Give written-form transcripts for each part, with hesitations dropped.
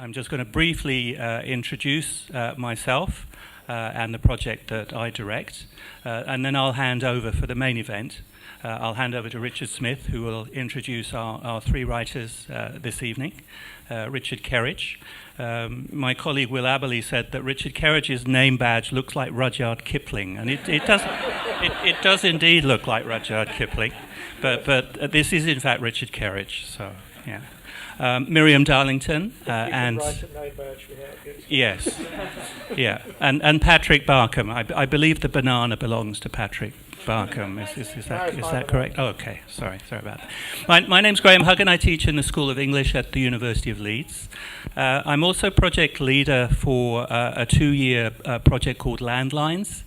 I'm just going to briefly introduce myself and the project that I direct, and then I'll hand over for the main event. I'll hand over to Richard Smyth, who will introduce our three writers this evening. Richard Kerridge. My colleague Will Aberley said that Richard Kerridge's name badge looks like Rudyard Kipling, and it does indeed look like Rudyard Kipling, but this is in fact Richard Kerridge. So yeah. Miriam Darlington and yes, yeah, and Patrick Barkham. I believe the banana belongs to Patrick Barkham. Is that correct? Oh, okay, sorry about that. My name's Graham Huggan. I teach in the School of English at the University of Leeds. I'm also project leader for a 2-year project called Land Lines,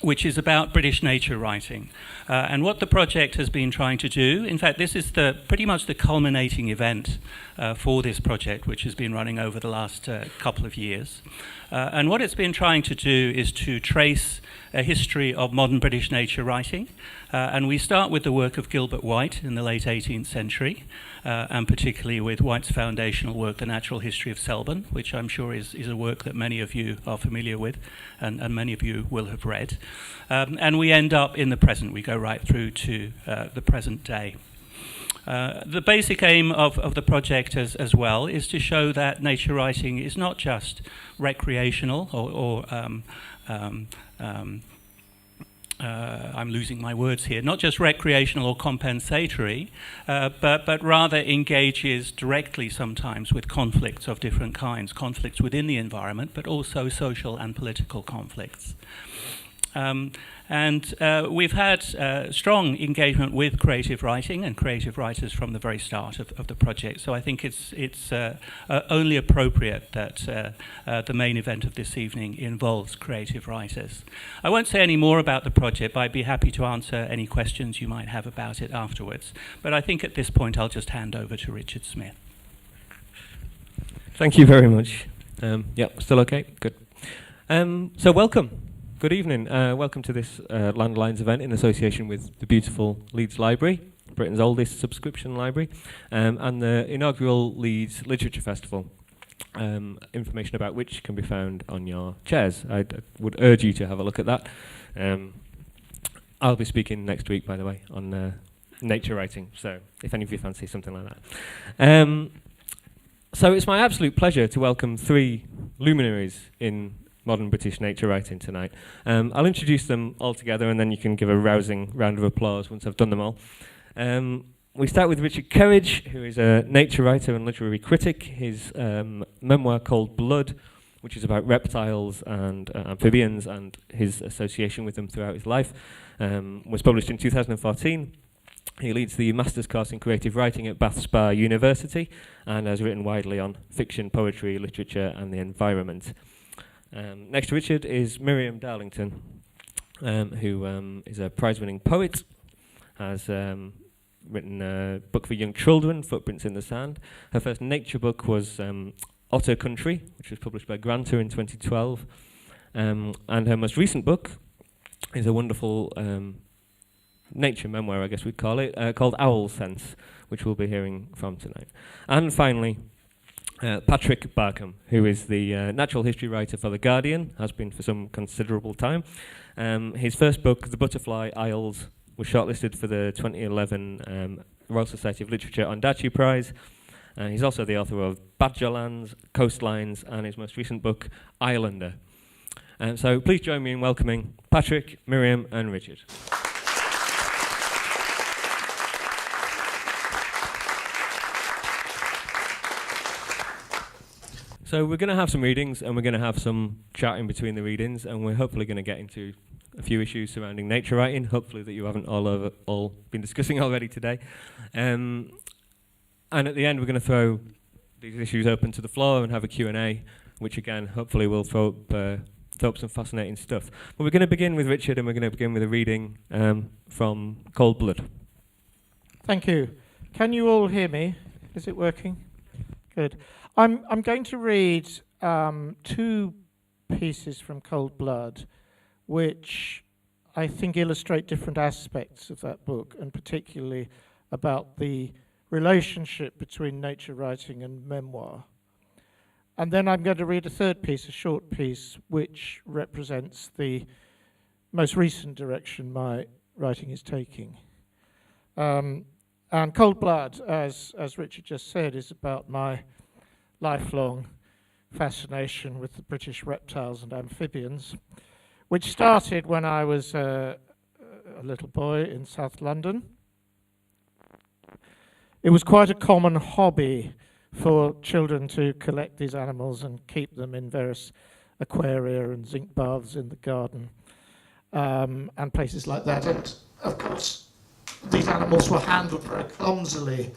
which is about British nature writing. And what the project has been trying to do, in fact, this is pretty much the culminating event for this project, which has been running over the last couple of years. And what it's been trying to do is to trace a history of modern British nature writing. And we start with the work of Gilbert White in the late 18th century, and particularly with White's foundational work, The Natural History of Selborne, which I'm sure is a work that many of you are familiar with, and many of you will have read. And we end up in the present. We go right through to the present day. The basic aim of the project as well is to show that nature writing is not just recreational or I'm losing my words here, not just recreational or compensatory, but rather engages directly sometimes with conflicts of different kinds, conflicts within the environment, but also social and political conflicts. And we've had strong engagement with creative writing and creative writers from the very start of the project. So I think it's only appropriate that the main event of this evening involves creative writers. I won't say any more about the project, but I'd be happy to answer any questions you might have about it afterwards. But I think at this point I'll just hand over to Richard Smyth. Thank you very much. Still okay? Good. So welcome. Good evening. Welcome to this Land Lines event in association with the beautiful Leeds Library, Britain's oldest subscription library, and the inaugural Leeds Literature Festival, information about which can be found on your chairs. I would urge you to have a look at that. I'll be speaking next week, by the way, on nature writing, so if any of you fancy something like that. So it's my absolute pleasure to welcome 3 luminaries in modern British nature writing tonight. I'll introduce them all together and then you can give a rousing round of applause once I've done them all. We start with Richard Kerridge, who is a nature writer and literary critic. His memoir called Blood, which is about reptiles and amphibians and his association with them throughout his life, was published in 2014. He leads the Master's course in Creative Writing at Bath Spa University and has written widely on fiction, poetry, literature and the environment. Next to Richard is Miriam Darlington, who is a prize-winning poet, has written a book for young children, Footprints in the Sand. Her first nature book was Otter Country, which was published by Granta in 2012. And her most recent book is a wonderful nature memoir, I guess we'd call it, called Owl Sense, which we'll be hearing from tonight. And finally, Patrick Barkham, who is the natural history writer for The Guardian, has been for some considerable time. His first book, The Butterfly Isles, was shortlisted for the 2011 Royal Society of Literature Ondaatje Prize. He's also the author of Badgerlands, Coastlines, and his most recent book, Islander. So please join me in welcoming Patrick, Miriam, and Richard. So we're going to have some readings and we're going to have some chat in between the readings, and we're hopefully going to get into a few issues surrounding nature writing, hopefully that you haven't all been discussing already today. And at the end we're going to throw these issues open to the floor and have a Q&A, which again hopefully will throw up some fascinating stuff. But we're going to begin with Richard and we're going to begin with a reading from Cold Blood. Thank you. Can you all hear me? Is it working? Good. I'm going to read 2 pieces from Cold Blood, which I think illustrate different aspects of that book, and particularly about the relationship between nature writing and memoir. And then I'm going to read a third piece, a short piece, which represents the most recent direction my writing is taking. And Cold Blood, as Richard just said, is about my lifelong fascination with the British reptiles and amphibians, which started when I was a little boy in South London. It was quite a common hobby for children to collect these animals and keep them in various aquaria and zinc baths in the garden, and places like that. And of course, these animals were handled very clumsily.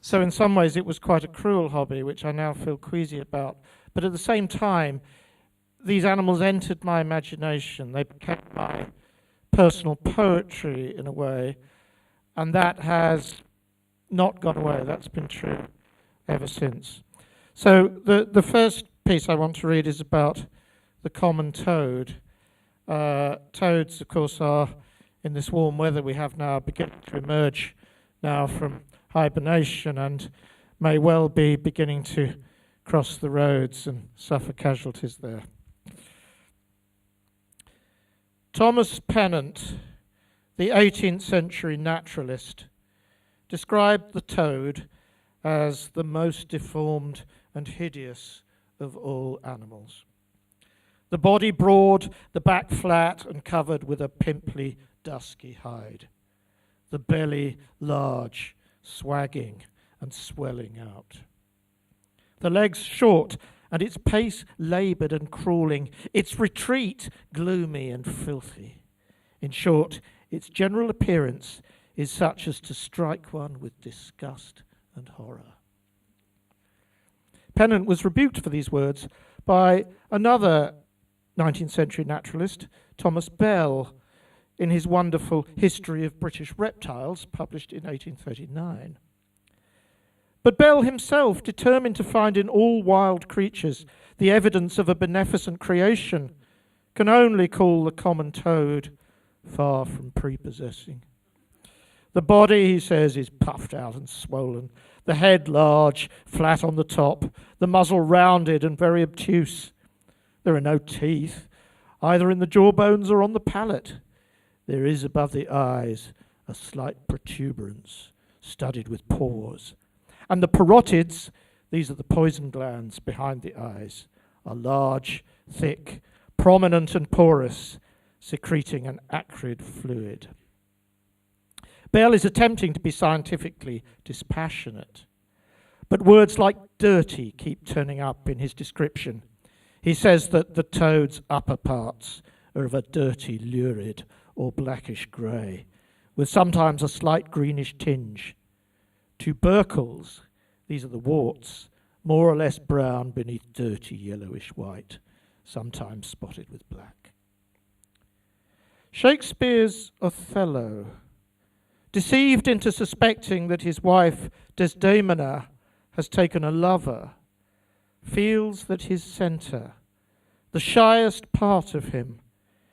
So in some ways it was quite a cruel hobby, which I now feel queasy about. But at the same time, these animals entered my imagination. They became my personal poetry in a way, and that has not gone away. That's been true ever since. So the first piece I want to read is about the common toad. Toads, of course, are, in this warm weather we have now, beginning to emerge now from hibernation and may well be beginning to cross the roads and suffer casualties there. Thomas Pennant, the 18th century naturalist, described the toad as the most deformed and hideous of all animals. The body broad, the back flat and covered with a pimply, dusky hide. The belly large, swagging and swelling out. The legs short and its pace laboured and crawling, its retreat gloomy and filthy. In short, its general appearance is such as to strike one with disgust and horror. Pennant was rebuked for these words by another 19th century naturalist, Thomas Bell, in his wonderful History of British Reptiles, published in 1839. But Bell himself, determined to find in all wild creatures the evidence of a beneficent creation, can only call the common toad far from prepossessing. The body, he says, is puffed out and swollen, the head large, flat on the top, the muzzle rounded and very obtuse. There are no teeth, either in the jawbones or on the palate. There is above the eyes a slight protuberance, studded with pores. And the parotids, these are the poison glands behind the eyes, are large, thick, prominent and porous, secreting an acrid fluid. Bell is attempting to be scientifically dispassionate, but words like dirty keep turning up in his description. He says that the toad's upper parts are of a dirty, lurid or blackish grey, with sometimes a slight greenish tinge. Tubercles, these are the warts, more or less brown beneath dirty yellowish white, sometimes spotted with black. Shakespeare's Othello, deceived into suspecting that his wife Desdemona has taken a lover, feels that his centre, the shyest part of him,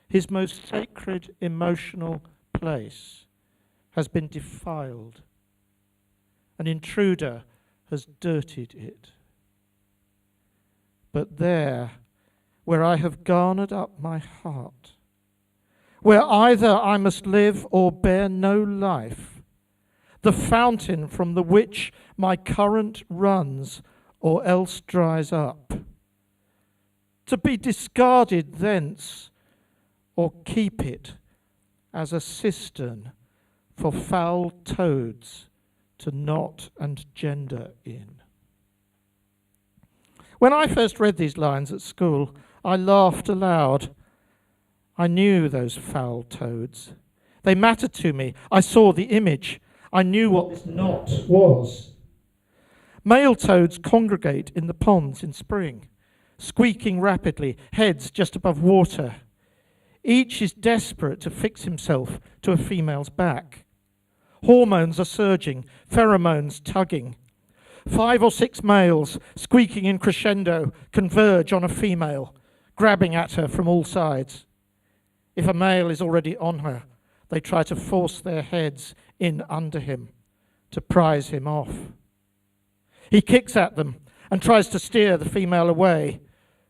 his most sacred emotional place, has been defiled. An intruder has dirtied it. But there, where I have garnered up my heart, where either I must live or bear no life, the fountain from the which my current runs or else dries up, to be discarded thence or keep it as a cistern for foul toads to knot and gender in. When I first read these lines at school, I laughed aloud. I knew those foul toads. They mattered to me. I saw the image. I knew what this knot was. Male toads congregate in the ponds in spring, squeaking rapidly, heads just above water. Each is desperate to fix himself to a female's back. Hormones are surging, pheromones tugging. 5 or 6 males, squeaking in crescendo, converge on a female, grabbing at her from all sides. If a male is already on her, they try to force their heads in under him, to prize him off. He kicks at them and tries to steer the female away,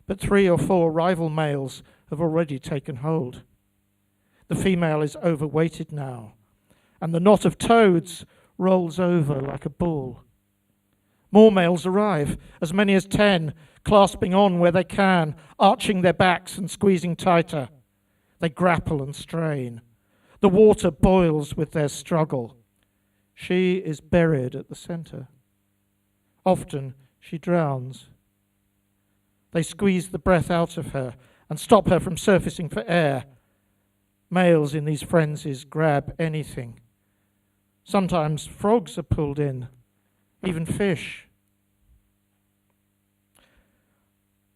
but 3 or 4 rival males have already taken hold. The female is overweighted now, and the knot of toads rolls over like a ball. More males arrive, as many as 10, clasping on where they can, arching their backs and squeezing tighter. They grapple and strain. The water boils with their struggle. She is buried at the center. Often she drowns. They squeeze the breath out of her and stop her from surfacing for air. Males in these frenzies grab anything. Sometimes frogs are pulled in, even fish.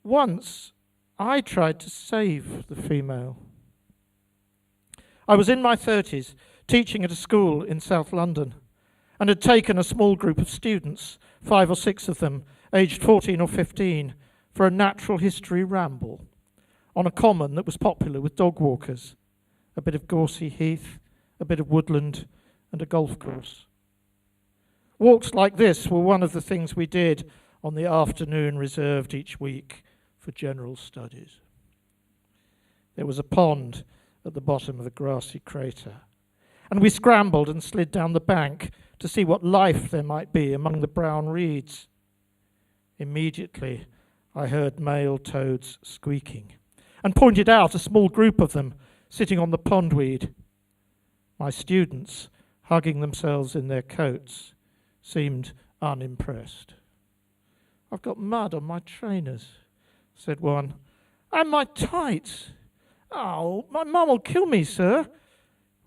Once I tried to save the female. I was in my 30s, teaching at a school in South London, and had taken a small group of students, 5 or 6 of them, aged 14 or 15, for a natural history ramble on a common that was popular with dog walkers, a bit of gorsey heath, a bit of woodland, and a golf course. Walks like this were one of the things we did on the afternoon reserved each week for general studies. There was a pond at the bottom of a grassy crater, and we scrambled and slid down the bank to see what life there might be among the brown reeds. Immediately, I heard male toads squeaking and pointed out a small group of them sitting on the pondweed. My students, hugging themselves in their coats, seemed unimpressed. "I've got mud on my trainers," said one. "And my tights. Oh, my mum will kill me, sir."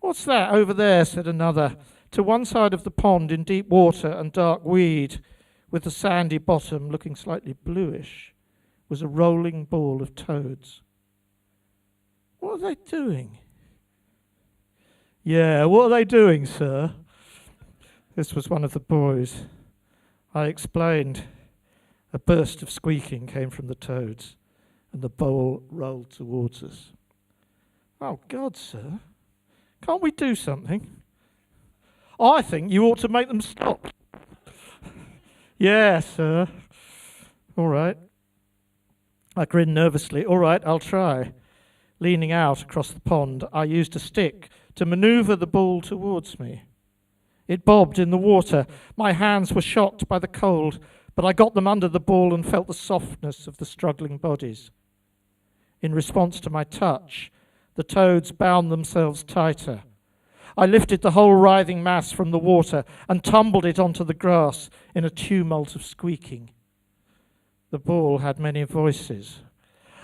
"What's that over there?" said another. To one side of the pond, in deep water and dark weed, with the sandy bottom looking slightly bluish, was a rolling ball of toads. "What are they doing?" "Yeah, what are they doing, sir?" This was one of the boys. I explained. A burst of squeaking came from the toads, and the bowl rolled towards us. "Oh, God, sir, can't we do something?" "I think you ought to make them stop." "Yeah, sir." "All right." I grinned nervously. "All right, I'll try." Leaning out across the pond, I used a stick to maneuver the ball towards me. It bobbed in the water. My hands were shocked by the cold, but I got them under the ball and felt the softness of the struggling bodies. In response to my touch, the toads bound themselves tighter. I lifted the whole writhing mass from the water and tumbled it onto the grass in a tumult of squeaking. The ball had many voices.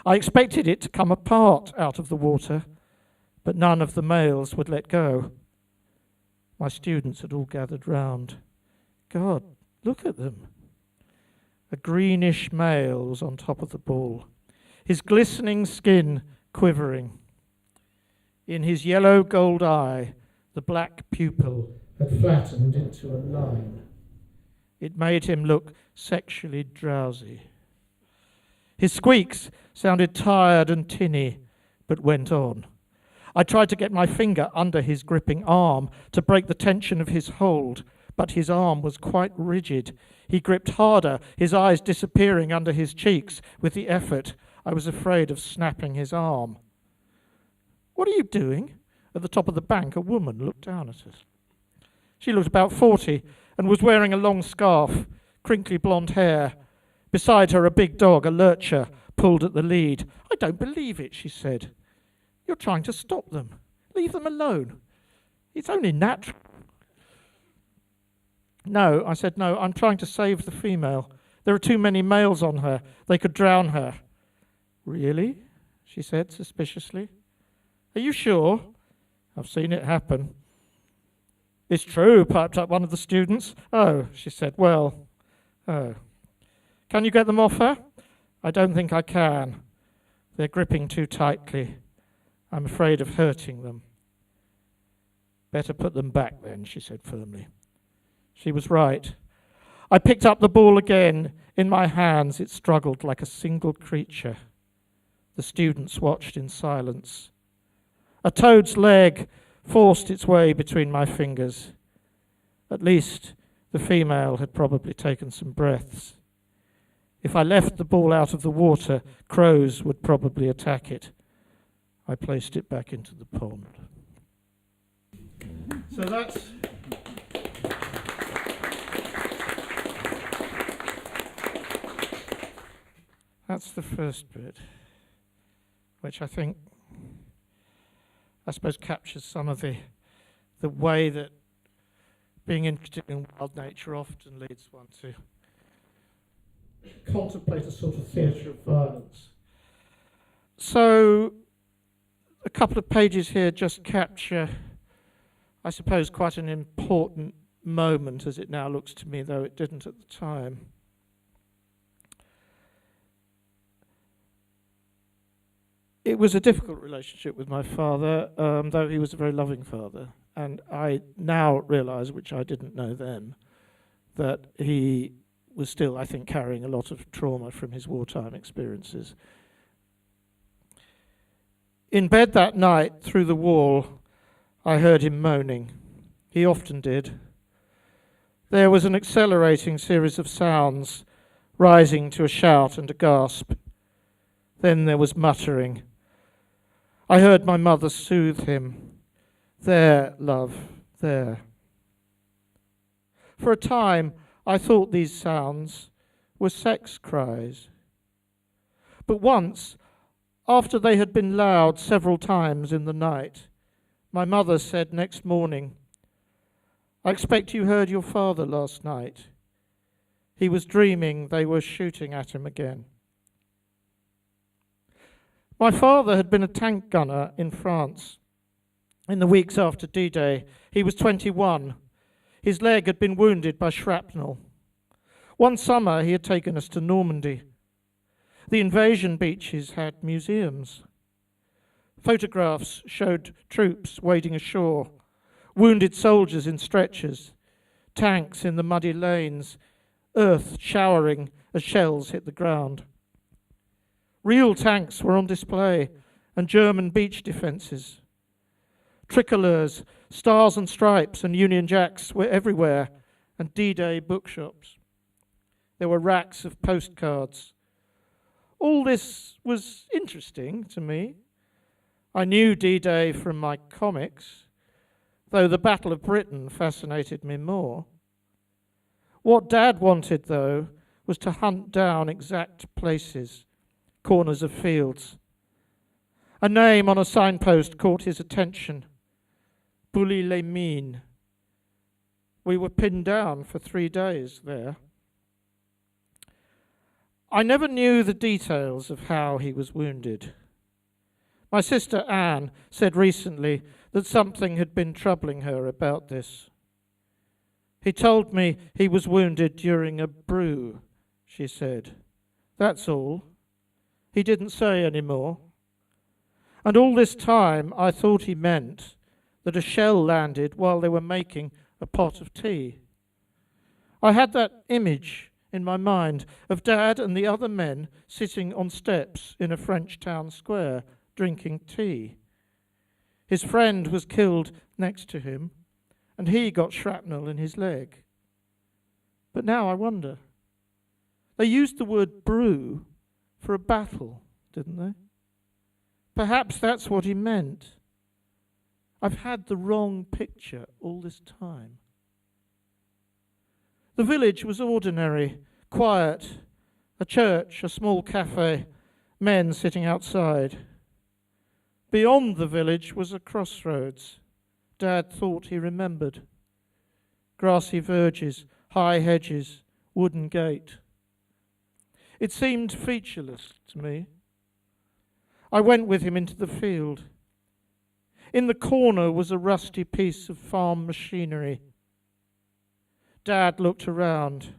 I expected it to come apart out of the water, but none of the males would let go. My students had all gathered round. God, look at them. A greenish male was on top of the ball, his glistening skin quivering. In his yellow gold eye, the black pupil had flattened into a line. It made him look sexually drowsy. His squeaks sounded tired and tinny, but went on. I tried to get my finger under his gripping arm to break the tension of his hold, but his arm was quite rigid. He gripped harder, his eyes disappearing under his cheeks with the effort. I was afraid of snapping his arm. "What are you doing?" At the top of the bank, a woman looked down at us. She looked about 40 and was wearing a long scarf, crinkly blonde hair. Beside her, a big dog, a lurcher, pulled at the lead. "I don't believe it," she said. "You're trying to stop them. Leave them alone. It's only natural." "No," I said, "no, I'm trying to save the female. There are too many males on her. They could drown her." "Really?" she said suspiciously. "Are you sure?" "I've seen it happen." "It's true," piped up one of the students. "Oh," she said, "well, oh. Can you get them off her?" "I don't think I can. They're gripping too tightly. I'm afraid of hurting them." "Better put them back then," she said firmly. She was right. I picked up the ball again. In my hands, it struggled like a single creature. The students watched in silence. A toad's leg forced its way between my fingers. At least The female had probably taken some breaths. If I left the ball out of the water, crows would probably attack it. I placed it back into the pond. So that's the first bit, which I suppose captures some of the way that being interested in wild nature often leads one to contemplate a sort of theatre of violence. So a couple of pages here just capture, I suppose, quite an important moment, as it now looks to me, though it didn't at the time. It was a difficult relationship with my father, though he was a very loving father. And I now realise, which I didn't know then, that he was still, I think, carrying a lot of trauma from his wartime experiences. In bed that night, through the wall, I heard him moaning. He often did. There was an accelerating series of sounds, rising to a shout and a gasp. Then there was muttering. I heard my mother soothe him. There, love, there. For a time, I thought these sounds were sex cries. But once, after they had been loud several times in the night, my mother said next morning, I expect you heard your father last night. He was dreaming they were shooting at him again. My father had been a tank gunner in France. In the weeks after D-Day, he was 21. His leg had been wounded by shrapnel. One summer, he had taken us to Normandy. The invasion beaches had museums. Photographs showed troops wading ashore, wounded soldiers in stretchers, tanks in the muddy lanes, earth showering as shells hit the ground. Real tanks were on display, and German beach defences. Tricolours, stars and stripes and Union Jacks were everywhere, and D-Day bookshops. There were racks of postcards. All this was interesting to me. I knew D-Day from my comics, though the Battle of Britain fascinated me more. What Dad wanted, though, was to hunt down exact places, corners of fields. A name on a signpost caught his attention. Bully-les-Mines. We were pinned down for 3 days there. I never knew the details of how he was wounded. My sister Anne said recently that something had been troubling her about this. He told me he was wounded during a brew, she said. That's all. He didn't say any more. And all this time I thought he meant that a shell landed while they were making a pot of tea. I had that image in my mind of Dad and the other men sitting on steps in a French town square drinking tea. His friend was killed next to him, and he got shrapnel in his leg. But now I wonder. They used the word brew for a battle, didn't they? Perhaps that's what he meant. I've had the wrong picture all this time. The village was ordinary, quiet, a church, a small cafe, men sitting outside. Beyond the village was a crossroads. Dad thought he remembered. Grassy verges, high hedges, wooden gate. It seemed featureless to me. I went with him into the field. In the corner was a rusty piece of farm machinery. Dad looked around.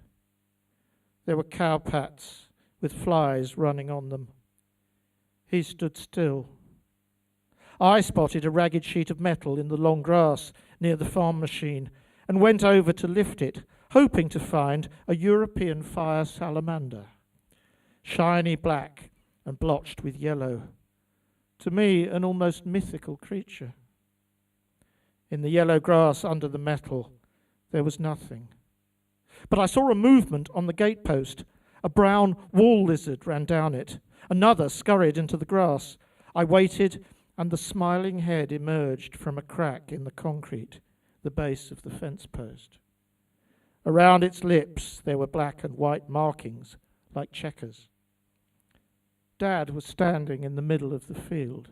There were cowpats with flies running on them. He stood still. I spotted a ragged sheet of metal in the long grass near the farm machine and went over to lift it, hoping to find a European fire salamander, shiny black and blotched with yellow. To me, an almost mythical creature. In the yellow grass under the metal, there was nothing. But I saw a movement on the gatepost. A brown wall lizard ran down it. Another scurried into the grass. I waited, and the smiling head emerged from a crack in the concrete, the base of the fence post. Around its lips there were black and white markings, like checkers. Dad was standing in the middle of the field.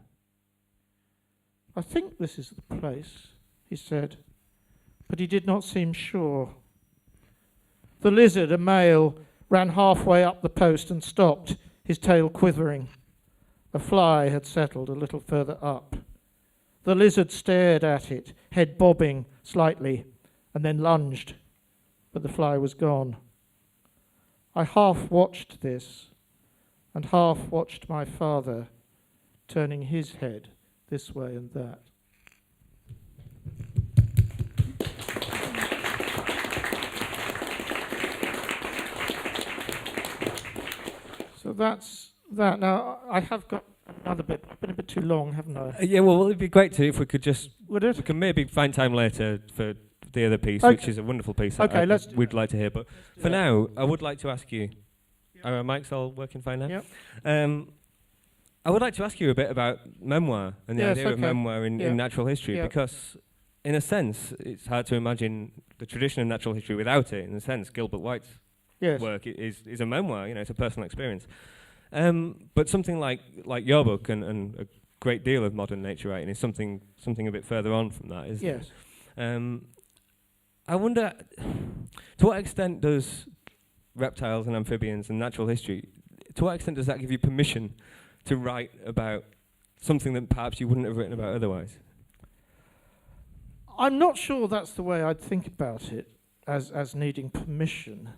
"I think this is the place," he said, but he did not seem sure. The lizard, a male, ran halfway up the post and stopped, his tail quivering. A fly had settled a little further up. The lizard stared at it, head bobbing slightly, and then lunged, but the fly was gone. I half watched this, and half watched my father turning his head this way and that. So that's that. Now, I have got another bit. I've been a bit too long, haven't I? Yeah, well, it'd be great to if we could just... Would it? We can maybe find time later for the other piece, Okay. which is a wonderful piece Okay, we'd like to hear. But for now, I would like to ask you... Are our mics all working fine now? Yep. I would like to ask you a bit about memoir and the Yes, idea of okay. memoir in natural history, Yeah. because in a sense, it's hard to imagine the tradition of natural history without it. In a sense, Gilbert White's Yes. work is a memoir, it's a personal experience. But something like your book and a great deal of modern nature writing is something a bit further on from that, isn't Yes. it? I wonder, to what extent does reptiles and amphibians and natural history, to what extent does that give you permission to write about something that perhaps you wouldn't have written about otherwise? I'm not sure that's the way I'd think about it, as needing permission.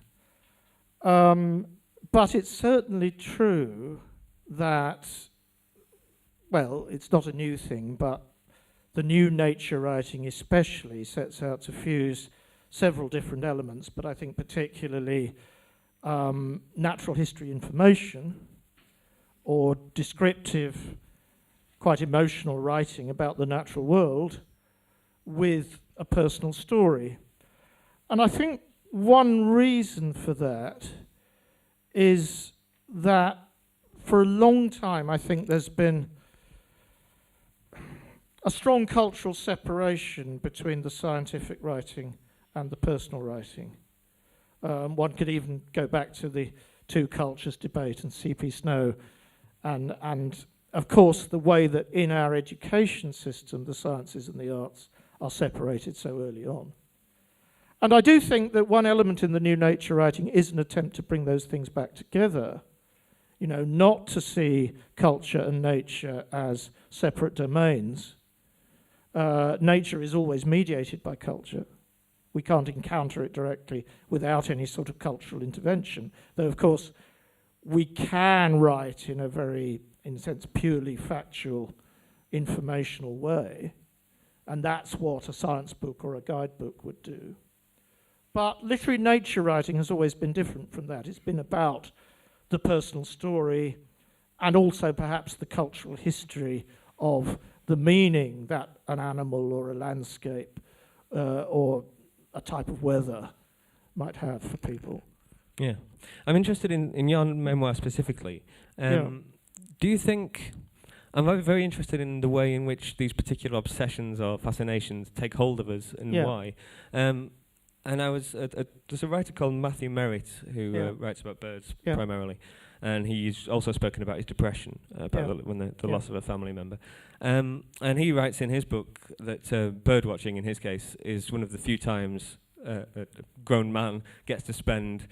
But it's certainly true that, well, it's not a new thing, but the new nature writing especially sets out to fuse several different elements, but I think particularly natural history information or descriptive, quite emotional writing about the natural world with a personal story. And I think one reason for that is that for a long time I think there's been a strong cultural separation between the scientific writing and the personal writing. One could even go back to the two cultures debate and C.P. Snow and of course the way that in our education system the sciences and the arts are separated so early on. And I do think that one element in the new nature writing is an attempt to bring those things back together, not to see culture and nature as separate domains. Nature is always mediated by culture. We can't encounter it directly without any sort of cultural intervention, though of course we can write in a very, in a sense, purely factual, informational way, and that's what a science book or a guidebook would do. But literary nature writing has always been different from that. It's been about the personal story and also perhaps the cultural history of the meaning that an animal or a landscape or a type of weather might have for people. Yeah. I'm interested in your memoir specifically. Do you think... I'm very interested in the way in which these particular obsessions or fascinations take hold of us and why. And I was there's a writer called Matthew Merritt who writes about birds primarily, and he's also spoken about his depression about the loss of a family member. And he writes in his book that bird watching, in his case, is one of the few times a grown man gets to spend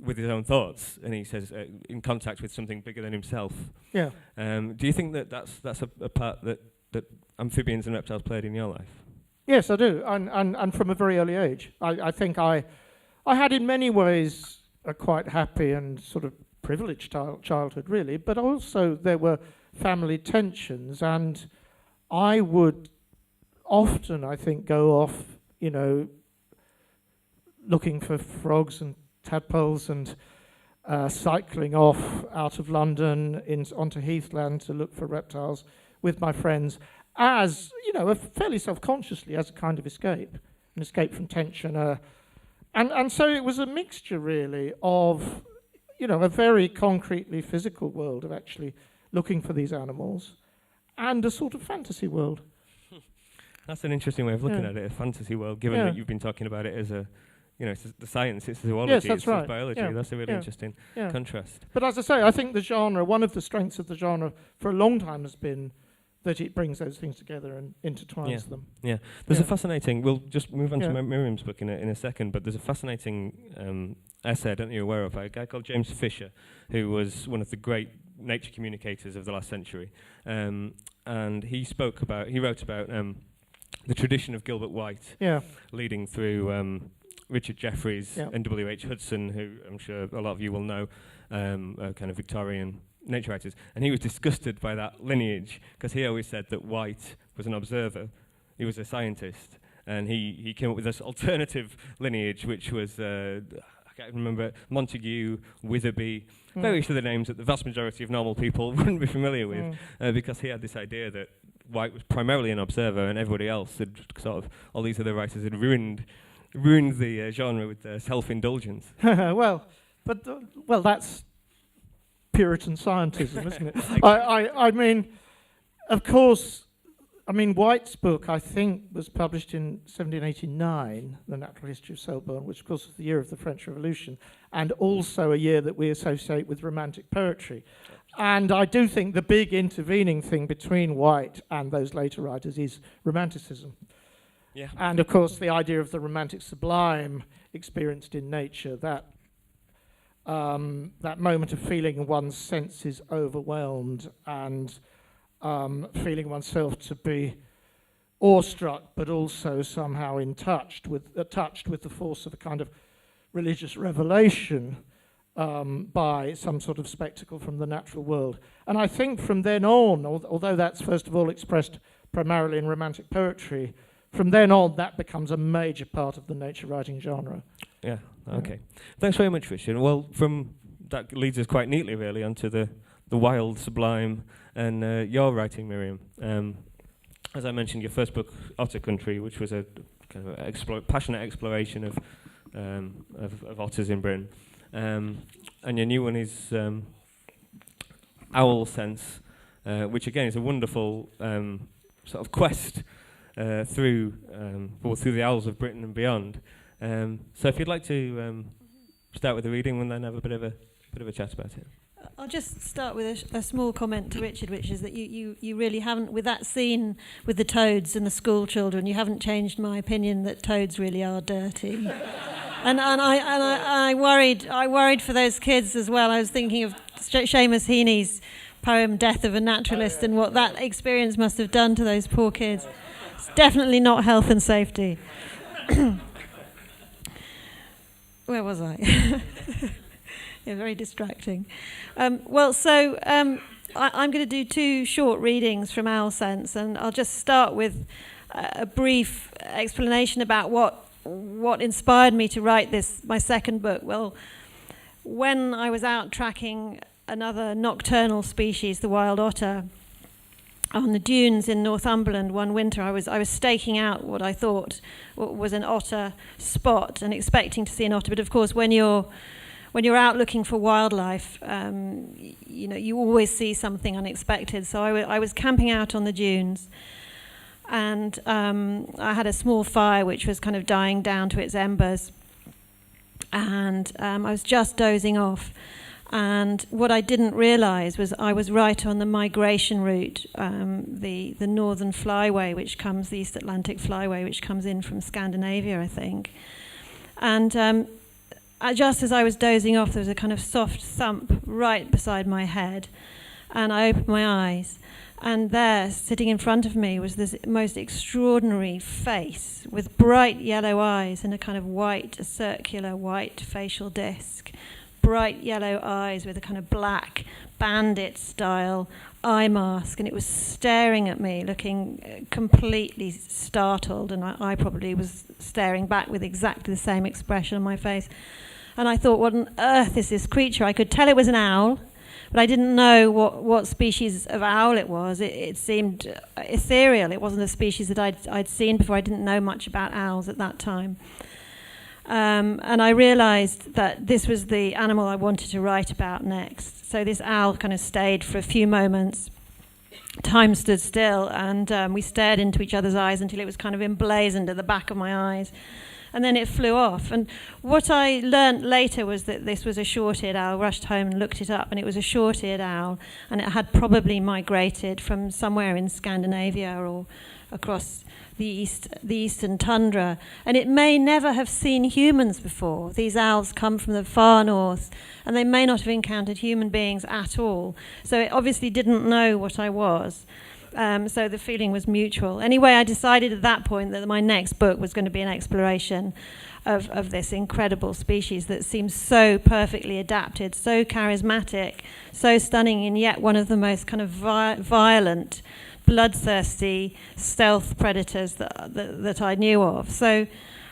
with his own thoughts, and he says in contact with something bigger than himself. Yeah. Do you think that that's a part that amphibians and reptiles played in your life? Yes, I do, and from a very early age. I think I had in many ways a quite happy and sort of privileged childhood, really, but also there were family tensions, and I would often, I think, go off, looking for frogs and tadpoles and cycling off out of London onto heathland to look for reptiles with my friends, as fairly self-consciously, as a kind of escape, an escape from tension, And so it was a mixture, really, of, a very concretely physical world of actually looking for these animals and a sort of fantasy world. That's an interesting way of looking at it, a fantasy world, given that you've been talking about it as a, it's the science, it's zoology, yes, that's right. It's biology. Yeah. That's a really interesting contrast. But as I say, I think the genre, one of the strengths of the genre for a long time has been that it brings those things together and intertwines them. Yeah, there's a fascinating, we'll just move on to Miriam's book in a second, but there's a fascinating essay, I don't know you're aware of, by a guy called James Fisher, who was one of the great nature communicators of the last century. And he wrote about the tradition of Gilbert White, leading through Richard Jefferies and W.H. Hudson, who I'm sure a lot of you will know, kind of Victorian nature writers. And he was disgusted by that lineage, because he always said that White was an observer, he was a scientist, and he came up with this alternative lineage, which was, I can't remember, Montague, Witherby, various other names that the vast majority of normal people wouldn't be familiar with, because he had this idea that White was primarily an observer, and everybody else had sort of, all these other writers had ruined the genre with their self-indulgence. well, that's Puritan scientism, isn't it? I mean, of course, White's book, I think, was published in 1789, The Natural History of Selborne, which, of course, was the year of the French Revolution, and also a year that we associate with Romantic poetry. And I do think the big intervening thing between White and those later writers is Romanticism. Yeah. And, of course, the idea of the romantic sublime experienced in nature, that moment of feeling one's senses overwhelmed and feeling oneself to be awestruck, but also somehow touched with the force of a kind of religious revelation by some sort of spectacle from the natural world. And I think from then on, although that's first of all expressed primarily in romantic poetry, from then on that becomes a major part of the nature writing genre. Yeah, okay. Thanks very much, Richard. Well, that leads us quite neatly, really, onto the wild, sublime, and your writing, Miriam. As I mentioned, your first book, Otter Country, which was a kind of passionate exploration of otters in Britain. And your new one is Owl Sense, which again is a wonderful sort of quest through the owls of Britain and beyond. So if you'd like to start with the reading and then have a bit of a chat about it. I'll just start with a small comment to Richard, which is that you really haven't, with that scene with the toads and the school children, you haven't changed my opinion that toads really are dirty. and I worried for those kids as well. I was thinking of Seamus Heaney's poem Death of a Naturalist and what that experience must have done to those poor kids. It's definitely not health and safety. Where was I? Yeah, very distracting. I'm going to do two short readings from Owl Sense, and I'll just start with a brief explanation about what inspired me to write my second book. Well, when I was out tracking another nocturnal species, the wild otter, on the dunes in Northumberland one winter, I was staking out what I thought was an otter spot and expecting to see an otter. But of course, when you're out looking for wildlife, you always see something unexpected. So I was camping out on the dunes, and I had a small fire which was kind of dying down to its embers, and I was just dozing off. And what I didn't realise was I was right on the migration route, the northern flyway, the East Atlantic flyway, which comes in from Scandinavia, I think. And just as I was dozing off, there was a kind of soft thump right beside my head, and I opened my eyes, and there, sitting in front of me, was this most extraordinary face with bright yellow eyes and a kind of circular white facial disc. Bright yellow eyes with a kind of black bandit-style eye mask, and it was staring at me, looking completely startled, and I probably was staring back with exactly the same expression on my face. And I thought, what on earth is this creature? I could tell it was an owl, but I didn't know what species of owl it was. It seemed ethereal. It wasn't a species that I'd seen before. I didn't know much about owls at that time. And I realised that this was the animal I wanted to write about next. So this owl kind of stayed for a few moments. Time stood still, and we stared into each other's eyes until it was kind of emblazoned at the back of my eyes. And then it flew off. And what I learnt later was that this was a short-eared owl. I rushed home and looked it up, and it was a short-eared owl, and it had probably migrated from somewhere in Scandinavia or across the eastern tundra. And it may never have seen humans before. These owls come from the far north, and they may not have encountered human beings at all. So it obviously didn't know what I was. So the feeling was mutual. Anyway, I decided at that point that my next book was going to be an exploration of this incredible species that seems so perfectly adapted, so charismatic, so stunning, and yet one of the most kind of violent, bloodthirsty stealth predators that I knew of. So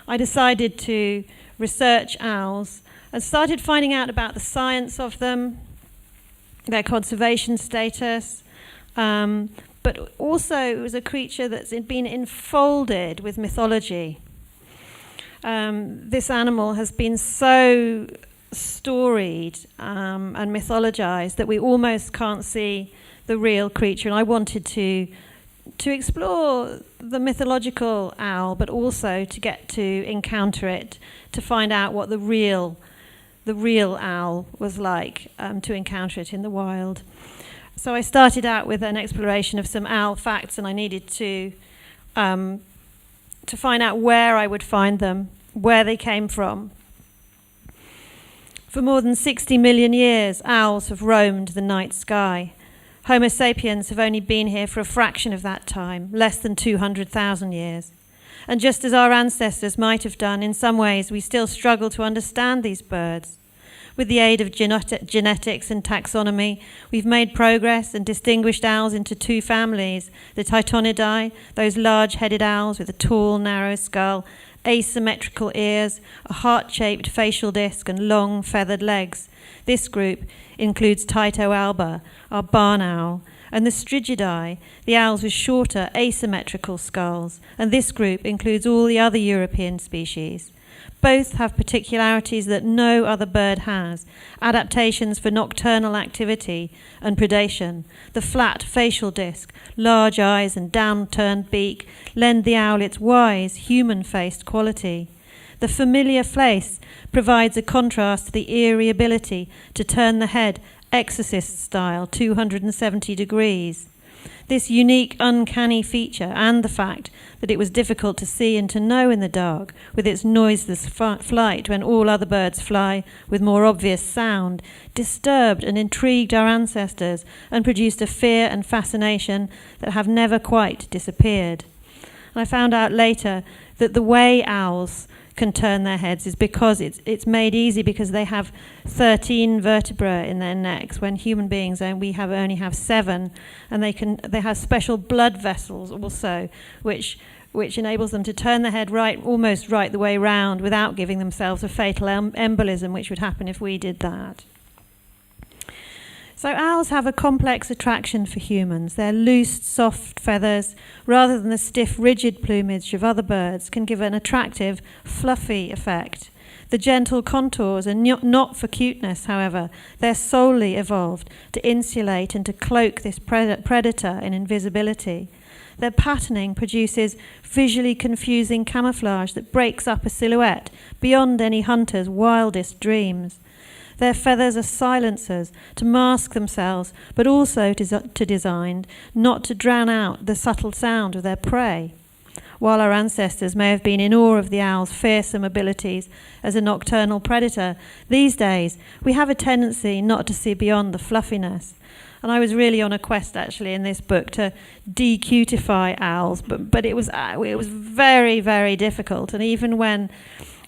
I decided to research owls and started finding out about the science of them, their conservation status, but also it was a creature that's been enfolded with mythology. This animal has been so storied and mythologized that we almost can't see the real creature. And I wanted to explore the mythological owl, but also to get to encounter it, to find out what the real owl was like, to encounter it in the wild. So I started out with an exploration of some owl facts, and I needed to find out where I would find them, where they came from. For more than 60 million years, owls have roamed the night sky. Homo sapiens have only been here for a fraction of that time, less than 200,000 years. And just as our ancestors might have done, in some ways we still struggle to understand these birds. With the aid of genetics and taxonomy, we've made progress and distinguished owls into two families, the Titonidae, those large-headed owls with a tall, narrow skull, asymmetrical ears, a heart-shaped facial disc, and long, feathered legs. This group includes Tyto alba, our barn owl, and the Strigidae, the owls with shorter, asymmetrical skulls, and this group includes all the other European species. Both have particularities that no other bird has, adaptations for nocturnal activity and predation. The flat facial disc, large eyes and down-turned beak lend the owl its wise, human-faced quality. The familiar face provides a contrast to the eerie ability to turn the head, exorcist style, 270 degrees. This unique, uncanny feature, and the fact that it was difficult to see and to know in the dark, with its noiseless flight when all other birds fly with more obvious sound, disturbed and intrigued our ancestors and produced a fear and fascination that have never quite disappeared. And I found out later that the way owls can turn their heads is because it's made easy because they have 13 vertebrae in their necks, when human beings only have 7, and they have special blood vessels also, which enables them to turn their head almost right the way round without giving themselves a fatal embolism, which would happen if we did that. So owls have a complex attraction for humans. Their loose, soft feathers, rather than the stiff, rigid plumage of other birds, can give an attractive, fluffy effect. The gentle contours are not for cuteness, however. They're solely evolved to insulate and to cloak this predator in invisibility. Their patterning produces visually confusing camouflage that breaks up a silhouette beyond any hunter's wildest dreams. Their feathers are silencers to mask themselves, but also designed not to drown out the subtle sound of their prey. While our ancestors may have been in awe of the owl's fearsome abilities as a nocturnal predator, these days we have a tendency not to see beyond the fluffiness. And I was really on a quest, actually, in this book to de-cutify owls, but it was very, very difficult. And even when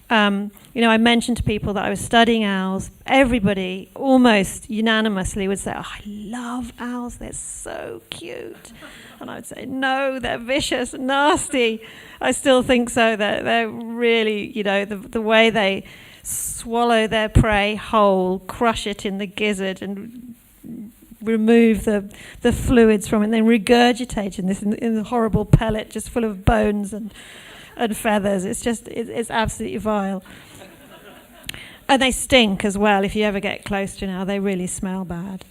I mentioned to people that I was studying owls, everybody almost unanimously would say, "Oh, I love owls, they're so cute." And I would say, "No, they're vicious and nasty." I still think so. They're really, the way they swallow their prey whole, crush it in the gizzard and remove the fluids from it, and then regurgitate in the horrible pellet just full of bones and feathers. It's absolutely vile. And they stink as well. If you ever get close to an owl, they really smell bad.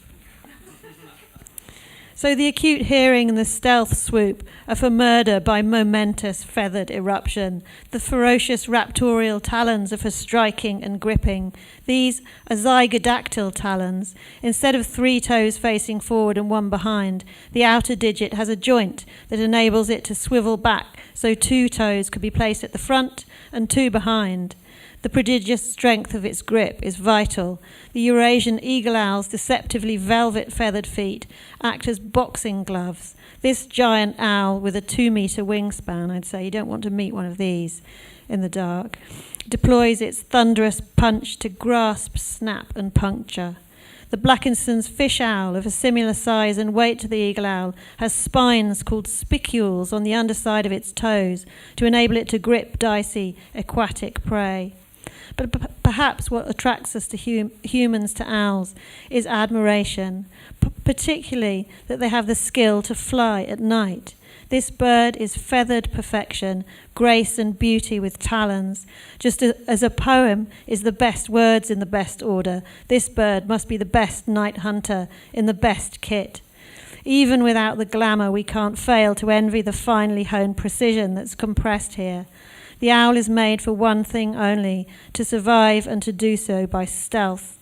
So the acute hearing and the stealth swoop are for murder by momentous feathered eruption. The ferocious raptorial talons are for striking and gripping. These are zygodactyl talons. Instead of 3 toes facing forward and 1 behind, the outer digit has a joint that enables it to swivel back, so 2 toes could be placed at the front and 2 behind. The prodigious strength of its grip is vital. The Eurasian eagle owl's deceptively velvet-feathered feet act as boxing gloves. This giant owl with a 2-metre wingspan, I'd say you don't want to meet one of these in the dark, deploys its thunderous punch to grasp, snap and puncture. The Blackinson's fish owl, of a similar size and weight to the eagle owl, has spines called spicules on the underside of its toes to enable it to grip dicey aquatic prey. But perhaps what attracts us to humans to owls is admiration, particularly that they have the skill to fly at night. This bird is feathered perfection, grace and beauty with talons. Just as a poem is the best words in the best order, this bird must be the best night hunter in the best kit. Even without the glamour, we can't fail to envy the finely honed precision that's compressed here. The owl is made for one thing only, to survive and to do so by stealth.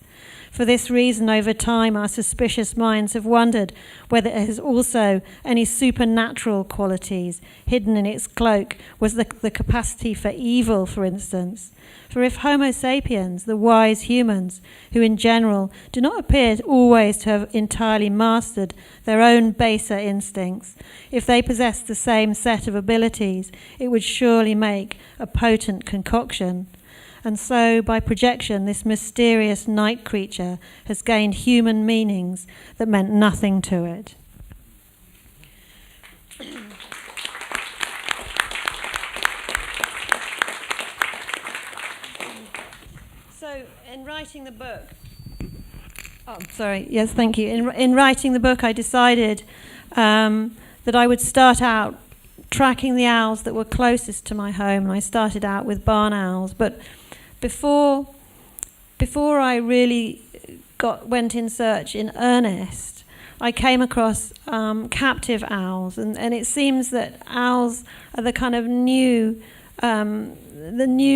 For this reason, over time, our suspicious minds have wondered whether it has also any supernatural qualities hidden in its cloak. Was the capacity for evil, for instance? For if Homo sapiens, the wise humans, who in general do not appear always to have entirely mastered their own baser instincts, if they possessed the same set of abilities, it would surely make a potent concoction. And so, by projection, this mysterious night creature has gained human meanings that meant nothing to it. So, in writing the book... Oh, sorry. Yes, thank you. In writing the book, I decided that I would start out tracking the owls that were closest to my home, and I started out with barn owls. But before I really went in search in earnest, I came across captive owls, and it seems that owls are the kind of new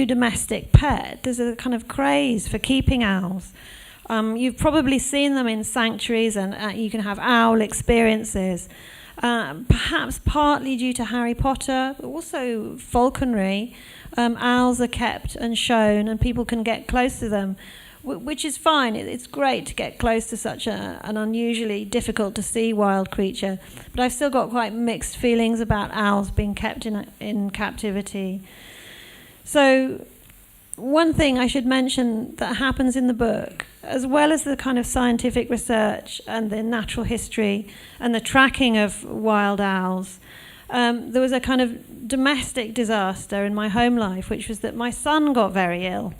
domestic pet. There's a kind of craze for keeping owls. You've probably seen them in sanctuaries, and you can have owl experiences. Perhaps partly due to Harry Potter, but also falconry. Owls are kept and shown, and people can get close to them, which is fine. It's great to get close to such an unusually difficult to see wild creature. But I've still got quite mixed feelings about owls being kept in captivity. So one thing I should mention that happens in the book, as well as the kind of scientific research and the natural history and the tracking of wild owls, there was a kind of domestic disaster in my home life, which was that my son got very ill.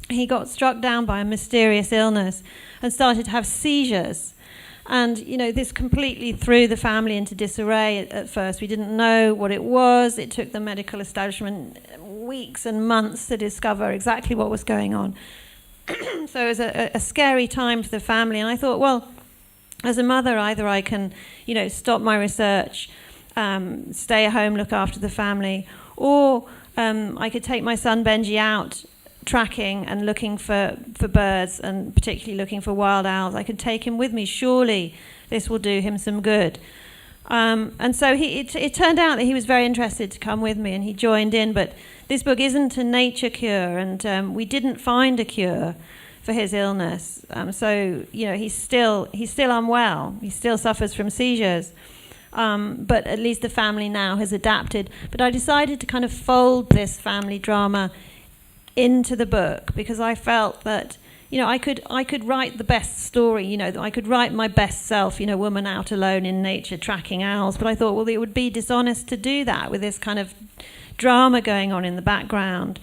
He got struck down by a mysterious illness and started to have seizures. And, this completely threw the family into disarray at first. We didn't know what it was. It took the medical establishment weeks and months to discover exactly what was going on. So it was a scary time for the family. And I thought, well, as a mother, either I can, stop my research, stay at home, look after the family, or I could take my son Benji out tracking and looking for birds, and particularly looking for wild owls. I could take him with me. Surely this will do him some good. And so it turned out that he was very interested to come with me, and he joined in. But this book isn't a nature cure, and we didn't find a cure for his illness. So he's still unwell. He still suffers from seizures. But at least the family now has adapted. But I decided to kind of fold this family drama into the book, because I felt that I could write the best story. I could write my best self, woman out alone in nature tracking owls. But I thought, well, it would be dishonest to do that with this kind of drama going on in the background.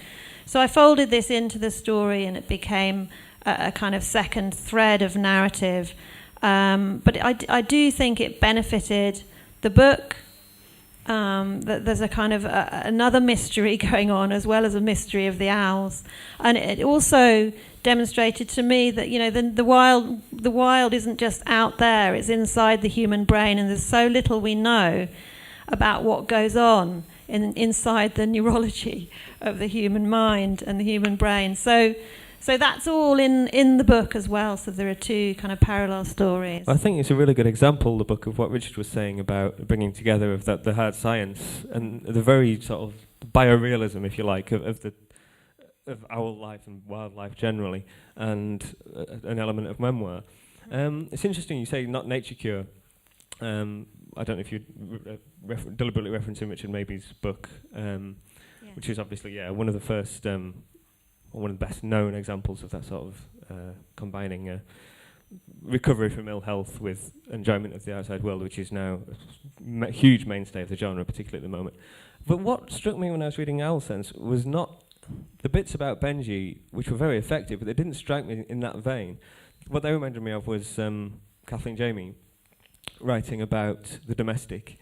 So I folded this into the story, and it became a kind of second thread of narrative. But I do think it benefited the book, that there's a kind of another mystery going on, as well as a mystery of the owls. And it also demonstrated to me that, you know, the wild isn't just out there, it's inside the human brain, and there's so little we know about what goes on inside the neurology of the human mind and the human brain. So that's all in the book as well. So there are two kind of parallel stories. I think it's a really good example, the book, of what Richard was saying about bringing together of that the hard science and the very sort of biorealism, if you like, of owl life and wildlife generally, and an element of memoir. It's interesting you say not nature cure. I don't know if you're deliberately referencing Richard Maybe's book, which is obviously one of the first, one of the best known examples of that sort of combining recovery from ill health with enjoyment of the outside world, which is now a huge mainstay of the genre, particularly at the moment. But what struck me when I was reading Owl Sense was not the bits about Benji, which were very effective, but they didn't strike me in that vein. What they reminded me of was Kathleen Jamie writing about the domestic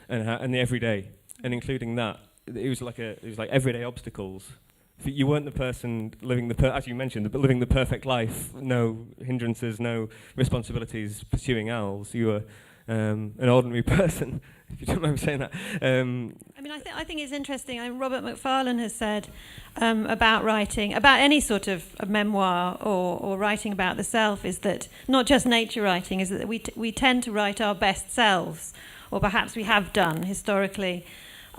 and the everyday, and including that, it was like everyday obstacles. If you weren't the person living as you mentioned, living the perfect life, no hindrances, no responsibilities, pursuing owls. You were an ordinary person, if you don't mind me saying that. I think it's interesting. Robert Macfarlane has said about writing, about any sort of memoir or writing about the self, is that not just nature writing, is that we tend to write our best selves, or perhaps we have done historically.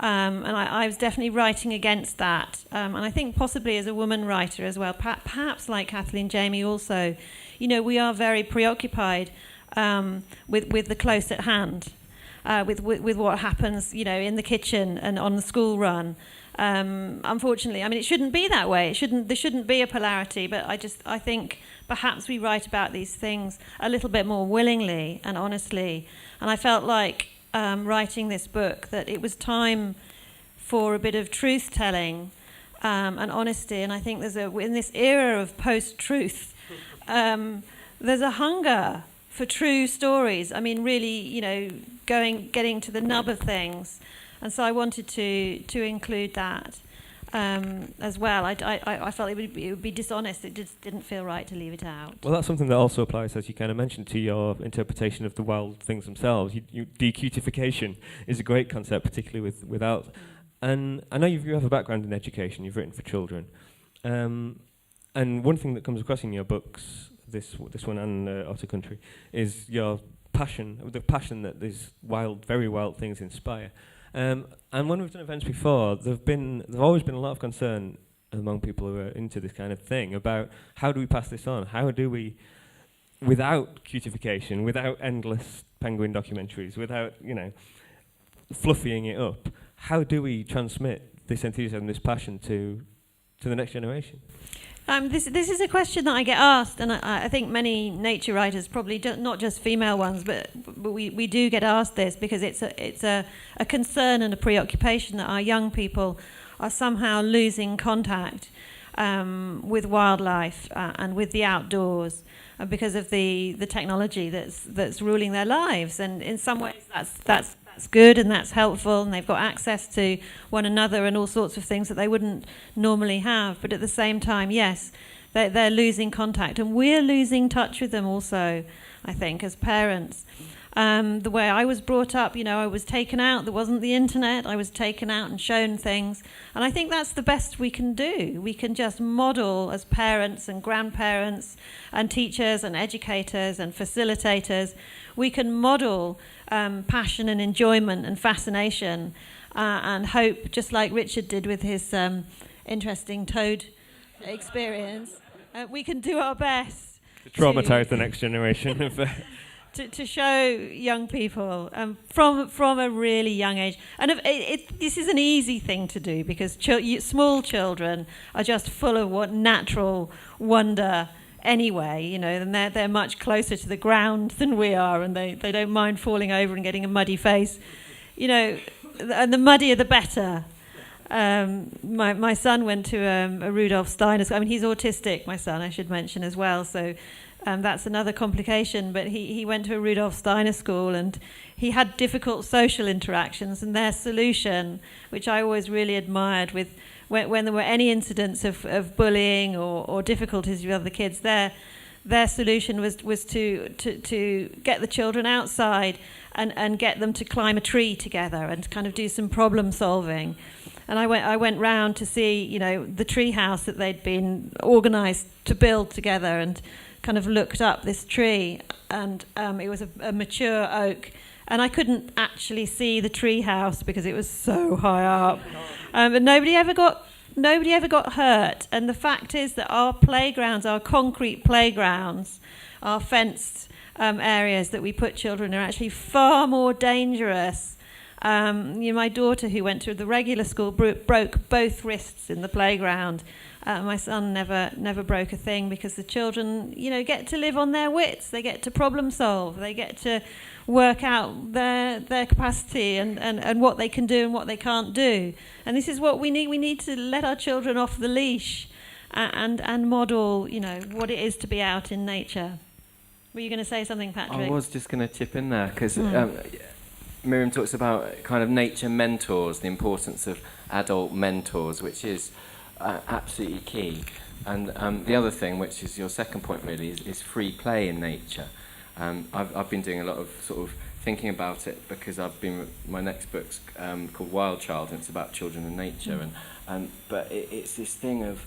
And I was definitely writing against that. And I think possibly as a woman writer as well, perhaps like Kathleen Jamie also, you know, we are very preoccupied with the close at hand, with what happens, you know, in the kitchen and on the school run. Unfortunately, I mean, it shouldn't be that way. There shouldn't be a polarity. But I think perhaps we write about these things a little bit more willingly and honestly. And I felt like writing this book that it was time for a bit of truth telling and honesty. And I think in this era of post-truth, there's a hunger for true stories. I mean, really, you know, getting to the nub of things. And so I wanted to include that as well. I felt it would be dishonest. It just didn't feel right to leave it out. Well, that's something that also applies, as you kind of mentioned, to your interpretation of the wild things themselves. Decutification is a great concept, particularly with owls. And I know you have a background in education. You've written for children. And one thing that comes across in your books, this one and Otter Country, is your passion, the passion that these very wild things inspire. And when we've done events before, there's always been a lot of concern among people who are into this kind of thing about how do we pass this on? How do we, without cutification, without endless penguin documentaries, without, you know, fluffying it up, how do we transmit this enthusiasm, this passion to the next generation? This is a question that I get asked, and I think many nature writers, probably not just female ones, but we do get asked this because it's a concern and a preoccupation that our young people are somehow losing contact with wildlife and with the outdoors because of the technology that's ruling their lives. And in some ways that's good and that's helpful, and they've got access to one another and all sorts of things that they wouldn't normally have. But at the same time, yes, they're losing contact, and we're losing touch with them also, I think, as parents. The way I was brought up, you know, I was taken out. There wasn't the internet. I was taken out and shown things. And I think that's the best we can do. We can just model as parents and grandparents and teachers and educators and facilitators. We can model passion and enjoyment and fascination and hope, just like Richard did with his interesting toad experience. We can do our best to traumatise the next generation of... To show young people from a really young age. And this is an easy thing to do because small children are just full of natural wonder anyway, you know, and they're much closer to the ground than we are, and they don't mind falling over and getting a muddy face, you know, and the muddier the better. My son went to a Rudolf Steiner school. I mean, he's autistic, my son, I should mention as well, so That's another complication, but he went to a Rudolf Steiner school, and he had difficult social interactions, and their solution, which I always really admired, with when there were any incidents of bullying or difficulties with other kids, their solution was to get the children outside and get them to climb a tree together and kind of do some problem solving. And I went round to see, the tree house that they'd been organised to build together, and kind of looked up this tree, and it was a mature oak, and I couldn't actually see the tree house because it was so high up. But nobody ever got hurt. And the fact is that our playgrounds, our concrete playgrounds, our fenced areas that we put children in, are actually far more dangerous. My daughter, who went to the regular school, broke both wrists in the playground. My son never broke a thing, because the children, get to live on their wits. They get to problem solve. They get to work out their capacity and what they can do and what they can't do. And this is what we need. We need to let our children off the leash and model, what it is to be out in nature. Were you going to say something, Patrick? I was just going to chip in there, because Miriam talks about kind of nature mentors, the importance of adult mentors, which is absolutely key. And the other thing, which is your second point really, is free play in nature. I've been doing a lot of sort of thinking about it, because my next book's called Wild Child, and it's about children and nature. But it's this thing of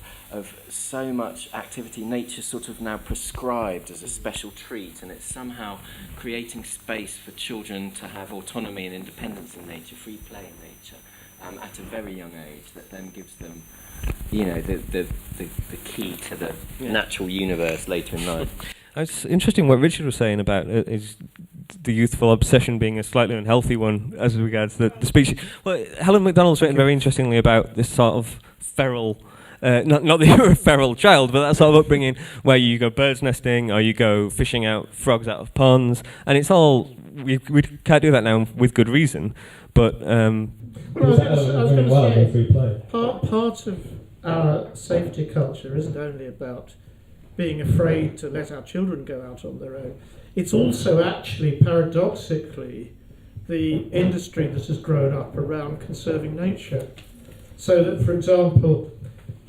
so much activity. Nature's sort of now prescribed as a special treat, and it's somehow creating space for children to have autonomy and independence in nature, free play in nature, at a very young age, that then gives them, the key to the natural universe later in life. It's interesting what Richard was saying about is the youthful obsession being a slightly unhealthy one as regards the species. Well, Helen MacDonald's written very interestingly about this sort of feral, not that you're a feral child, but that sort of upbringing where you go bird's nesting or you go fishing out frogs out of ponds, and it's all, we can't do that now with good reason, but... I was going to say, part of our safety culture isn't only about being afraid to let our children go out on their own. It's also actually, paradoxically, the industry that has grown up around conserving nature. So that, for example,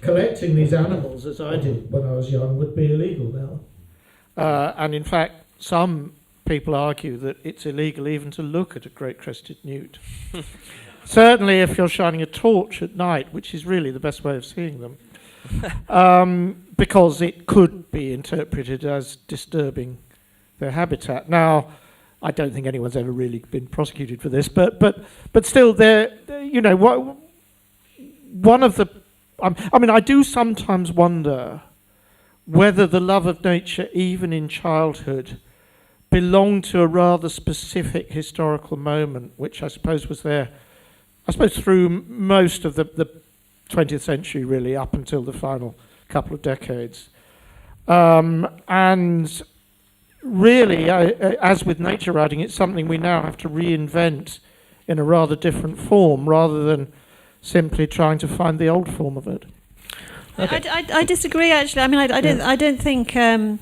collecting these animals, as I did when I was young, would be illegal now. And in fact, some people argue that it's illegal even to look at a great-crested newt. Certainly if you're shining a torch at night, which is really the best way of seeing them. Because it could be interpreted as disturbing their habitat. Now, I don't think anyone's ever really been prosecuted for this, but still, one of the, I do sometimes wonder whether the love of nature, even in childhood, belonged to a rather specific historical moment, which I suppose was there, through most of the 20th century, really, up until the final couple of decades. And really, as with nature writing, it's something we now have to reinvent in a rather different form, rather than simply trying to find the old form of it. Okay. I disagree, actually. I don't think... I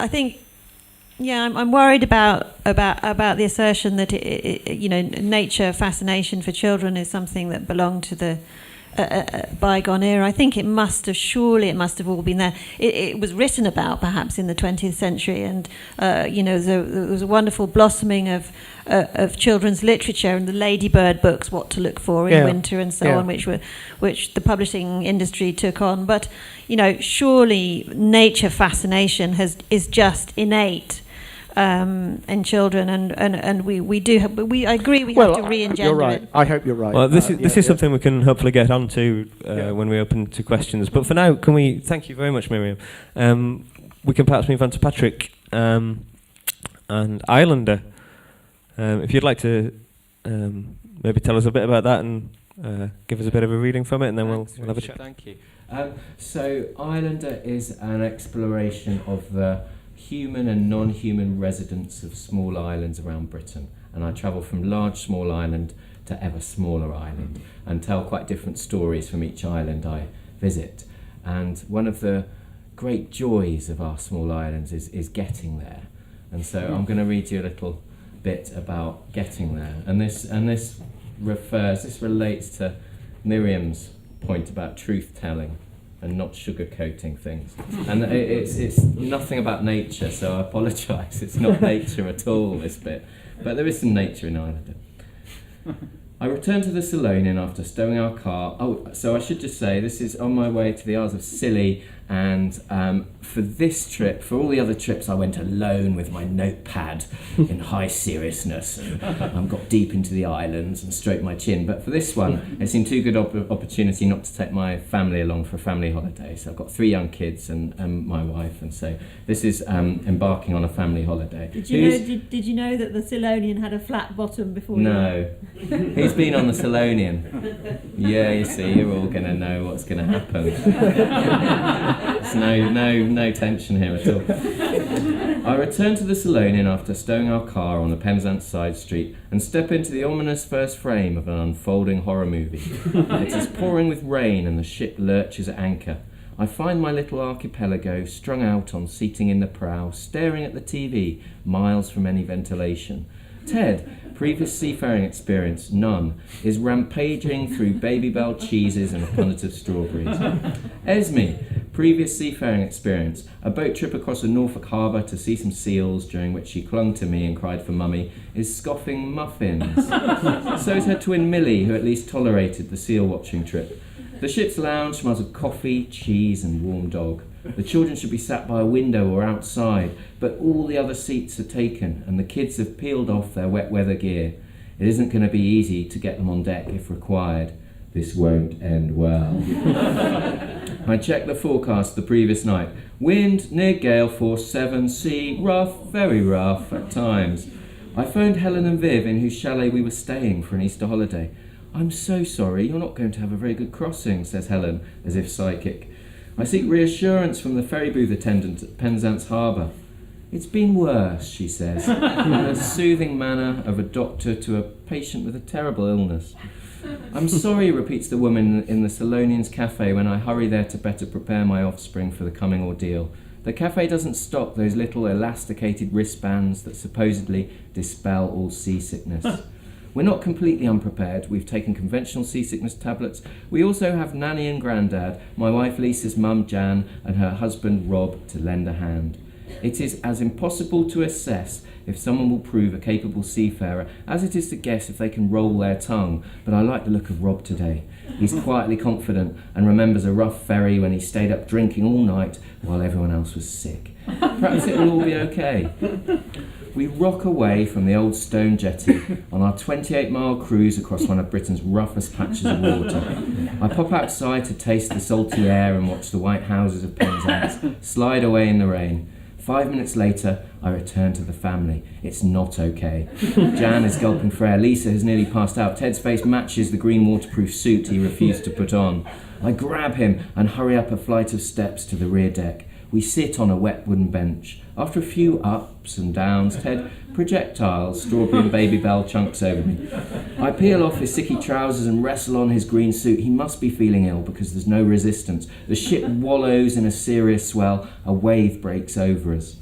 think... Yeah, I'm worried about the assertion that nature fascination for children is something that belonged to the bygone era. I think it must have all been there. It was written about perhaps in the 20th century, and there was a wonderful blossoming of children's literature and the Ladybird books, What to Look For in Winter and so on, which the publishing industry took on. But surely nature fascination is just innate. In children, and we do have, but I agree we have to re-engender you're right. it. I hope you're right. Well, this is something we can hopefully get onto when we open to questions. But for now, can we? Thank you very much, Miriam. We can perhaps move on to Patrick and Islander. If you'd like to maybe tell us a bit about that and give us a bit of a reading from it, and then we'll have a chat. Thank you. So Islander is an exploration of the human and non-human residents of small islands around Britain, and I travel from large small island to ever smaller island and tell quite different stories from each island I visit. And one of the great joys of our small islands is getting there. And so I'm going to read you a little bit about getting there. And this relates to Miriam's point about truth-telling and not sugarcoating things. And it's nothing about nature, so I apologise. It's not nature at all, this bit. But there is some nature in Ireland. I returned to the Salonian after stowing our car. Oh, so I should just say, this is on my way to the Isles of Scilly, and for this trip, for all the other trips, I went alone with my notepad in high seriousness, and got deep into the islands and stroked my chin. But for this one, it seemed too good opportunity not to take my family along for a family holiday. So I've got 3 young kids and my wife, and so this is embarking on a family holiday. Did you know that the Salonian had a flat bottom before? No. Who's been on the Salonian? Yeah, you see, you're all going to know what's going to happen. There's no tension here at all. I returned to the Salonian after stowing our car on the Penzance side street and step into the ominous first frame of an unfolding horror movie. It is pouring with rain and the ship lurches at anchor. I find my little archipelago strung out on seating in the prow, staring at the TV, miles from any ventilation. Ted, previous seafaring experience, none, is rampaging through Baby Bell cheeses and a punnet of strawberries. Esme, previous seafaring experience, a boat trip across the Norfolk harbour to see some seals, during which she clung to me and cried for mummy, is scoffing muffins. So is her twin Millie, who at least tolerated the seal watching trip. The ship's lounge smells of coffee, cheese and warm dog. The children should be sat by a window or outside, but all the other seats are taken and the kids have peeled off their wet weather gear. It isn't going to be easy to get them on deck if required. This won't end well. I checked the forecast the previous night. Wind near gale force 7, sea rough, very rough at times. I phoned Helen and Viv, in whose chalet we were staying for an Easter holiday. I'm so sorry, you're not going to have a very good crossing, says Helen, as if psychic. I seek reassurance from the ferry booth attendant at Penzance Harbour. It's been worse, she says, in a soothing manner of a doctor to a patient with a terrible illness. I'm sorry, repeats the woman in the Salonian's cafe when I hurry there to better prepare my offspring for the coming ordeal. The cafe doesn't stock those little elasticated wristbands that supposedly dispel all seasickness. We're not completely unprepared. We've taken conventional seasickness tablets. We also have Nanny and Grandad, my wife Lisa's mum Jan, and her husband Rob to lend a hand. It is as impossible to assess if someone will prove a capable seafarer as it is to guess if they can roll their tongue, but I like the look of Rob today. He's quietly confident and remembers a rough ferry when he stayed up drinking all night while everyone else was sick. Perhaps it will all be okay. We rock away from the old stone jetty on our 28-mile cruise across one of Britain's roughest patches of water. I pop outside to taste the salty air and watch the white houses of Penzance slide away in the rain. 5 minutes later, I return to the family. It's not okay. Jan is gulping for air. Lisa has nearly passed out. Ted's face matches the green waterproof suit he refused to put on. I grab him and hurry up a flight of steps to the rear deck. We sit on a wet wooden bench. After a few ups and downs, Ted projectiles strawberry and Baby Bell chunks over me. I peel off his sicky trousers and wrestle on his green suit. He must be feeling ill because there's no resistance. The ship wallows in a serious swell. A wave breaks over us.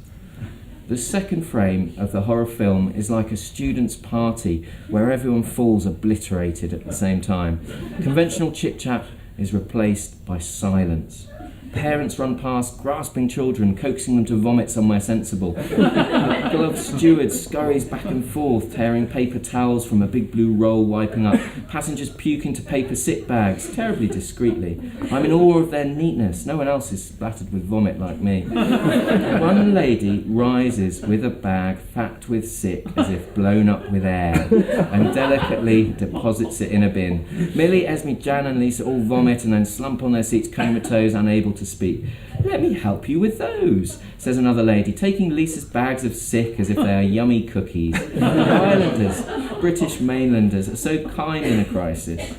The second frame of the horror film is like a student's party where everyone falls obliterated at the same time. Conventional chit-chat is replaced by silence. Parents run past, grasping children, coaxing them to vomit somewhere sensible. The gloved steward scurries back and forth, tearing paper towels from a big blue roll, wiping up. Passengers puke into paper sit bags, terribly discreetly. I'm in awe of their neatness. No one else is splattered with vomit like me. One lady rises with a bag fat with sick, as if blown up with air, and delicately deposits it in a bin. Millie, Esme, Jan and Lisa all vomit and then slump on their seats, comatose, unable to speak. Let me help you with those, says another lady, taking Lisa's bags of sick as if they are yummy cookies. The Islanders, British mainlanders, are so kind in a crisis.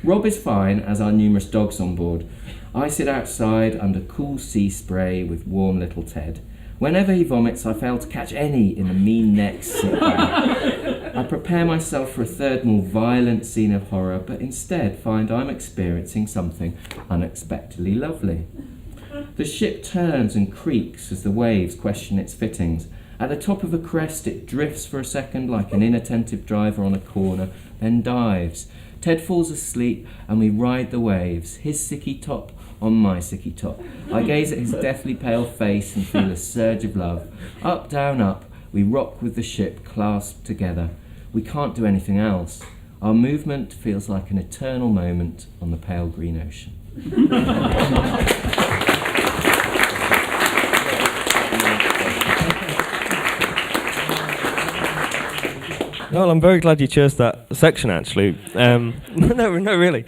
Rob is fine, as are numerous dogs on board. I sit outside under cool sea spray with warm little Ted. Whenever he vomits, I fail to catch any in the mean neck's sick bag. I prepare myself for a third more violent scene of horror, but instead find I'm experiencing something unexpectedly lovely. The ship turns and creaks as the waves question its fittings. At the top of a crest, it drifts for a second like an inattentive driver on a corner, then dives. Ted falls asleep, and we ride the waves, his sicky top on my sicky top. I gaze at his deathly pale face and feel a surge of love. Up, down, up, we rock with the ship clasped together. We can't do anything else. Our movement feels like an eternal moment on the pale green ocean. Well, I'm very glad you chose that section, actually. No, really,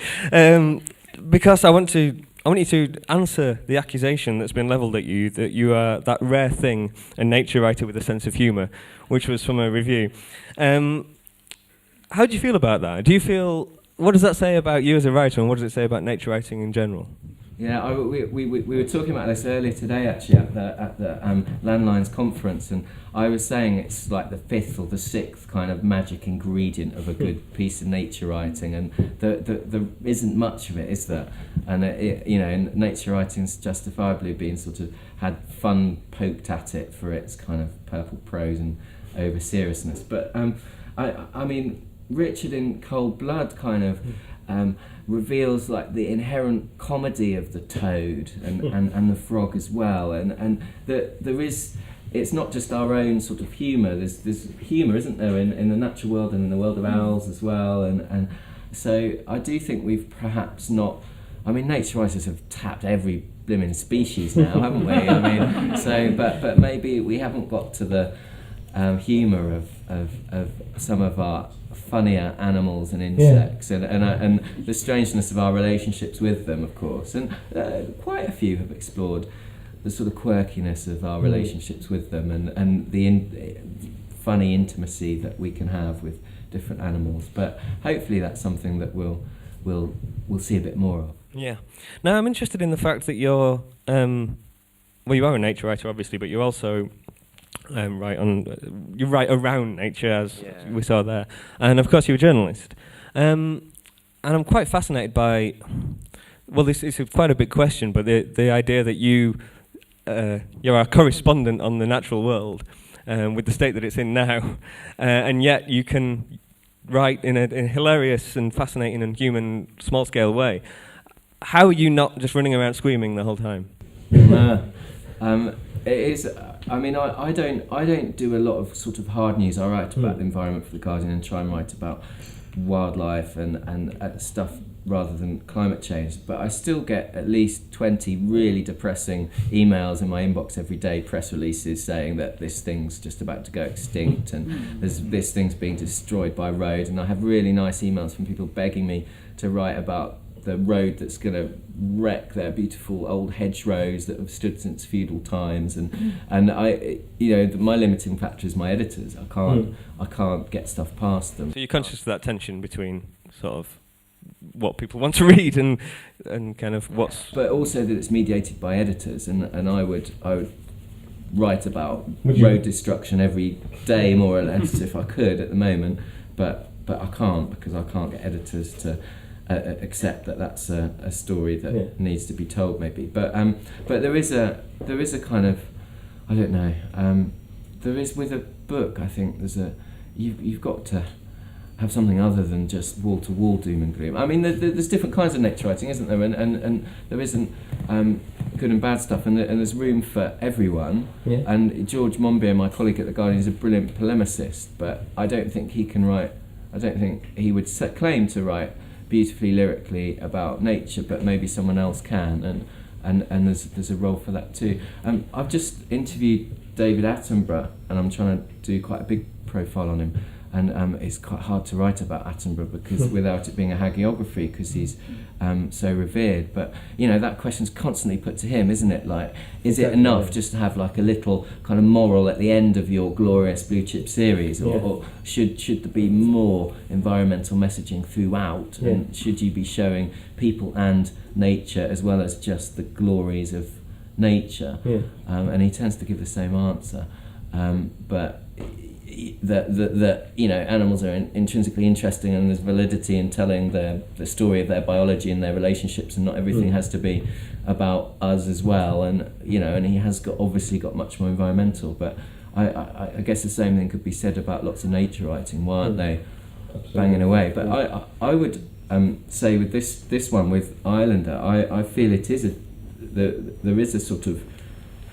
because I want you to answer the accusation that's been levelled at you that you are that rare thing, a nature writer with a sense of humour, which was from a review. How do you feel about that? What does that say about you as a writer, and what does it say about nature writing in general? Yeah, we were talking about this earlier today, actually, at the Land Lines conference, and I was saying it's like the fifth or the sixth kind of magic ingredient of a good piece of nature writing, and there isn't much of it, is there? And nature writing's justifiably been sort of had fun poked at it for its kind of purple prose and over seriousness. But I mean, Richard in Cold Blood kind of reveals like the inherent comedy of the toad and the frog as well, and there is, it's not just our own sort of humour, there's humour, isn't there, in the natural world and in the world of owls as well, and so I do think we've perhaps not, I mean, nature writers have tapped every blimmin' species now, haven't we? I mean, so but maybe we haven't got to the humour of some of our funnier animals and insects, and the strangeness of our relationships with them, of course, and quite a few have explored the sort of quirkiness of our relationships with them, and the funny intimacy that we can have with different animals. But hopefully that's something that we'll see a bit more of. Yeah. Now I'm interested in the fact that you're you are a nature writer, obviously, but you're also you write around nature, as we saw there, and of course you're a journalist, and I'm quite fascinated by, well, this is quite a big question, but the idea that you're a correspondent on the natural world with the state that it's in now, and yet you can write in a hilarious and fascinating and human small scale way. How are you not just running around screaming the whole time? It is. I mean, I don't do a lot of sort of hard news. I write about the environment for The Guardian and try and write about wildlife and stuff rather than climate change. But I still get at least 20 really depressing emails in my inbox every day, press releases saying that this thing's just about to go extinct and this thing's being destroyed by road. And I have really nice emails from people begging me to write about the road that's going to wreck their beautiful old hedgerows that have stood since feudal times, and I, my limiting factor is my editors. I can't get stuff past them. So you're conscious of that tension between sort of what people want to read and kind of what's, but also that it's mediated by editors, and I would write about road destruction every day more or less if I could at the moment, but I can't, because I can't get editors to accept that that's a story that needs to be told, maybe. But there is a kind of, I don't know. There is with a book. I think you've got to have something other than just wall to wall doom and gloom. I mean, there's different kinds of nature writing, isn't there? And there isn't good and bad stuff, and there's room for everyone. Yeah. And George Monbiot, my colleague at The Guardian, is a brilliant polemicist, but I don't think he can write. I don't think he would claim to write beautifully lyrically about nature, but maybe someone else can, and there's a role for that too. I've just interviewed David Attenborough, and I'm trying to do quite a big profile on him, and it's quite hard to write about Attenborough because without it being a hagiography, because he's so revered. But that question's constantly put to him, isn't it? Like, is it enough just to have like a little kind of moral at the end of your glorious blue chip series, or should there be more environmental messaging throughout? Yeah. And should you be showing people and nature as well as just the glories of nature? Yeah. And he tends to give the same answer, but that animals are intrinsically interesting, and there's validity in telling the story of their biology and their relationships, and not everything has to be about us as well. And and he has obviously got much more environmental, but I guess the same thing could be said about lots of nature writing. Why aren't they banging away? But I would say with this one with Islander, I feel it is there is a sort of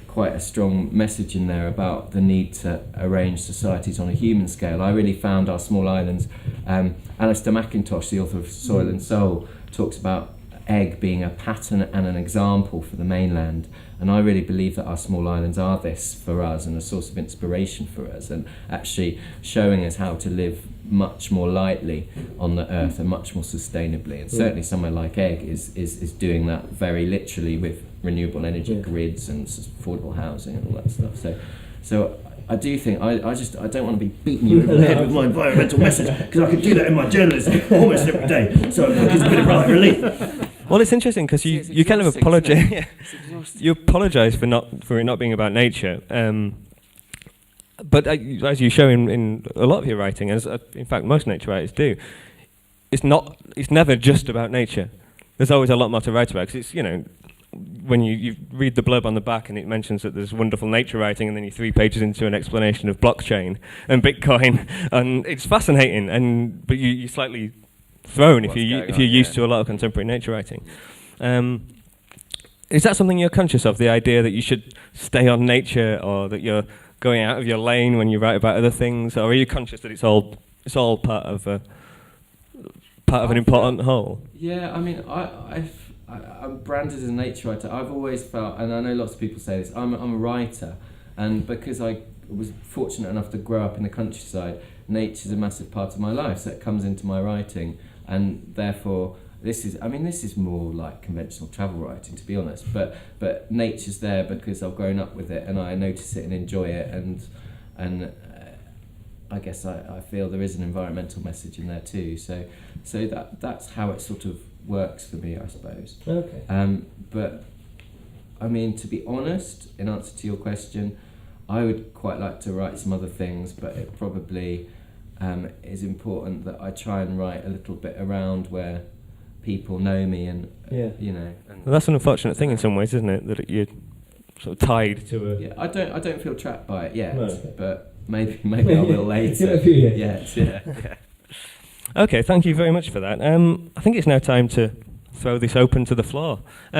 quite a strong message in there about the need to arrange societies on a human scale. I really found our small islands. Alistair McIntosh, the author of Soil and Soul, talks about egg being a pattern and an example for the mainland, and I really believe that our small islands are this for us and a source of inspiration for us, and actually showing us how to live much more lightly on the earth and much more sustainably. And certainly somewhere like Egg is doing that very literally with renewable energy grids and affordable housing and all that stuff. So I do think I don't want to be beating you over the head with my environmental message, because I could do that in my journalism almost every day. So it's a bit of right relief. Well, it's interesting because you kind of apologise. You apologise for it not being about nature. But as you show in a lot of your writing, as in fact most nature writers do, it's never just about nature. There's always a lot more to write about, because it's, when you read the blurb on the back and it mentions that there's wonderful nature writing, and then you're 3 pages into an explanation of blockchain and Bitcoin, and it's fascinating, but you're slightly thrown if you're used to a lot of contemporary nature writing. Is that something you're conscious of, the idea that you should stay on nature, or that you're going out of your lane when you write about other things, or are you conscious that it's all part of an important whole? Yeah, I mean, I'm branded as a nature writer. I've always felt, and I know lots of people say this, I'm a writer, and because I was fortunate enough to grow up in the countryside, nature's a massive part of my life, so it comes into my writing, and therefore this is more like conventional travel writing, to be honest, but nature's there because I've grown up with it and I notice it and enjoy it, and I guess I feel there is an environmental message in there too, so that's how it sort of works for me, I suppose. Okay. But I mean, to be honest, in answer to your question, I would quite like to write some other things, but it probably is important that I try and write a little bit around where people know me, and Well, that's an unfortunate thing in some ways, isn't it? That you're sort of tied to a. Yeah, I don't feel trapped by it yet, but maybe I will later. Yeah. Okay, thank you very much for that. I think it's now time to throw this open to the floor.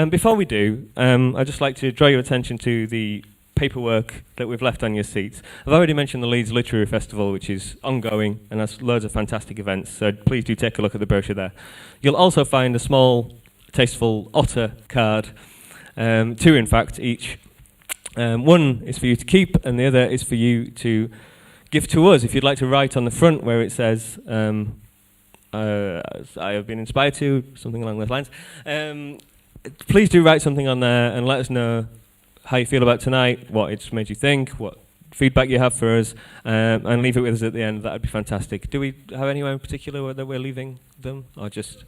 Before we do, I'd just like to draw your attention to the paperwork that we've left on your seats. I've already mentioned the Leeds Literary Festival, which is ongoing and has loads of fantastic events, so please do take a look at the brochure there. You'll also find a small, tasteful Otter card, 2 in fact each. One is for you to keep, and the other is for you to give to us. If you'd like to write on the front where it says, I have been inspired to, something along those lines, please do write something on there and let us know how you feel about tonight, what it's made you think, what feedback you have for us, and leave it with us at the end. That would be fantastic. Do we have anywhere in particular that we're leaving them, or just...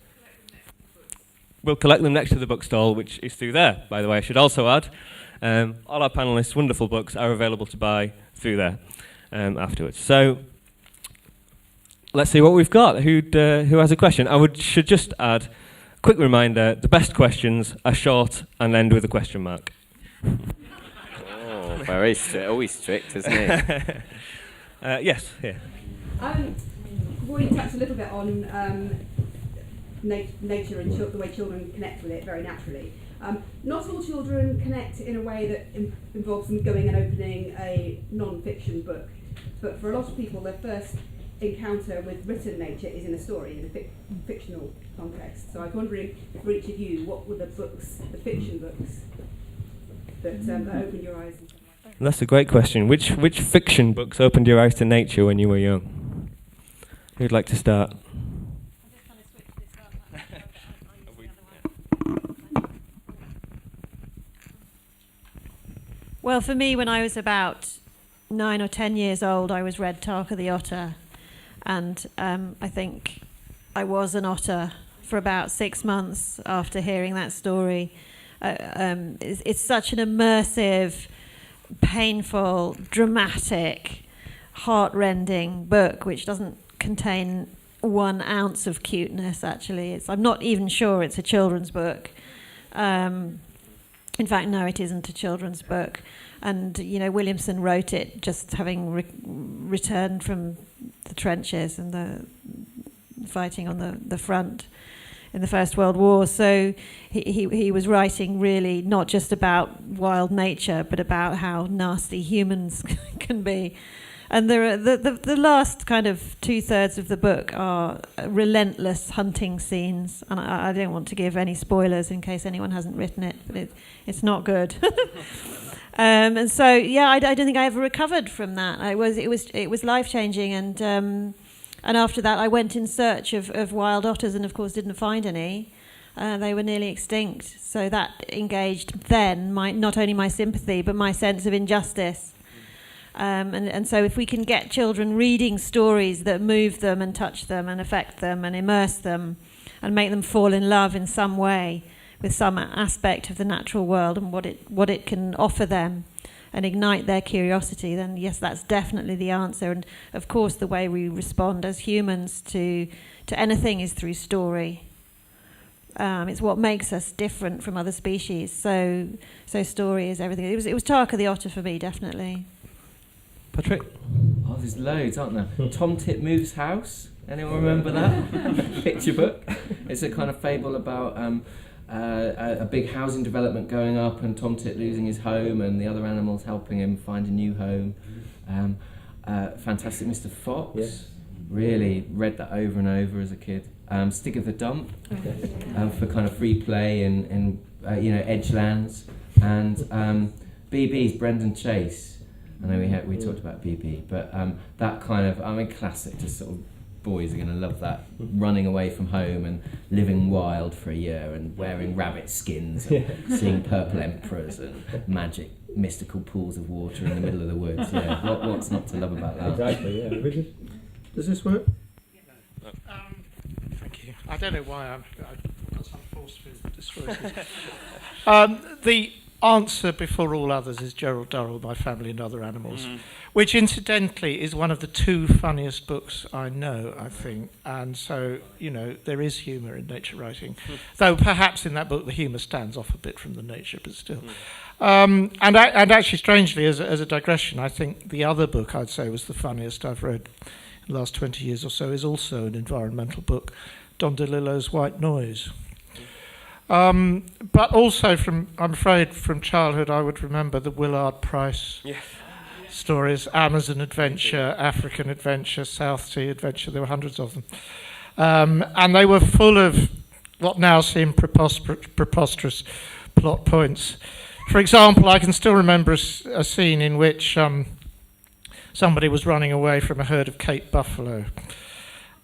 We'll collect them next to the bookstall, which is through there, by the way. I should also add, all our panellists' wonderful books are available to buy through there afterwards. So let's see what we've got. Who has a question? Should just add, quick reminder, the best questions are short and end with a question mark. Oh, very strict. Always strict, isn't it? Yes, here. We've already touched a little bit on nature and the way children connect with it very naturally. Not all children connect in a way that involves them going and opening a non-fiction book, but for a lot of people, their first encounter with written nature is in a story, in a fictional context. So I was wondering, for each of you, what were the fiction books that opened your eyes? That's a great question. Which fiction books opened your eyes to nature when you were young? Who'd like to start? Well, for me, when I was about 9 or 10 years old, I was read Tarka the Otter, and I think I was an otter for about 6 months after hearing that story. It's such an immersive, painful, dramatic, heart-rending book, which doesn't contain 1 ounce of cuteness, actually. I'm not even sure it's a children's book. In fact, no, it isn't a children's book. And, Williamson wrote it just having returned from the trenches and the fighting on the front in the First World War. So he was writing really not just about wild nature, but about how nasty humans can be. And the last kind of 2/3 of the book are relentless hunting scenes. And I don't want to give any spoilers in case anyone hasn't written it, but it's not good. And so, I don't think I ever recovered from that. It was life-changing. And after that, I went in search of wild otters and, of course, didn't find any. They were nearly extinct. So that engaged then not only my sympathy, but my sense of injustice. And so if we can get children reading stories that move them and touch them and affect them and immerse them and make them fall in love in some way with some aspect of the natural world and what it can offer them and ignite their curiosity, then yes, that's definitely the answer. And of course the way we respond as humans to anything is through story. It's what makes us different from other species. So story is everything. It was Tarka the otter for me, definitely. Patrick? Oh, there's loads, aren't there? Tom Titmove's House. Anyone remember that? Picture book. It's a kind of fable about a big housing development going up and Tom Tit losing his home and the other animals helping him find a new home. Fantastic Mr. Fox. Yes. Really read that over and over as a kid. Stick of the Dump for kind of free play in edgelands. And BB's Brendan Chase. I know we talked about BB, but that kind of, classic, just sort of boys are going to love that. Running away from home and living wild for a year and wearing rabbit skins and seeing purple emperors and magic, mystical pools of water in the middle of the woods. Yeah, what's not to love about that? Exactly, yeah. Richard? Does this work? Thank you. I don't know why I've got some force with distortions. The answer before all others is Gerald Durrell, My Family and Other Animals, which incidentally is one of the 2 funniest books I know, I think. And so, there is humour in nature writing, though perhaps in that book the humour stands off a bit from the nature, but still. And actually, strangely, as a digression, I think the other book I'd say was the funniest I've read in the last 20 years or so is also an environmental book, Don DeLillo's White Noise. But also, I'm afraid, from childhood, I would remember the Willard Price stories, Amazon Adventure, African Adventure, South Sea Adventure. There were hundreds of them. And they were full of what now seem preposterous plot points. For example, I can still remember a scene in which somebody was running away from a herd of Cape buffalo.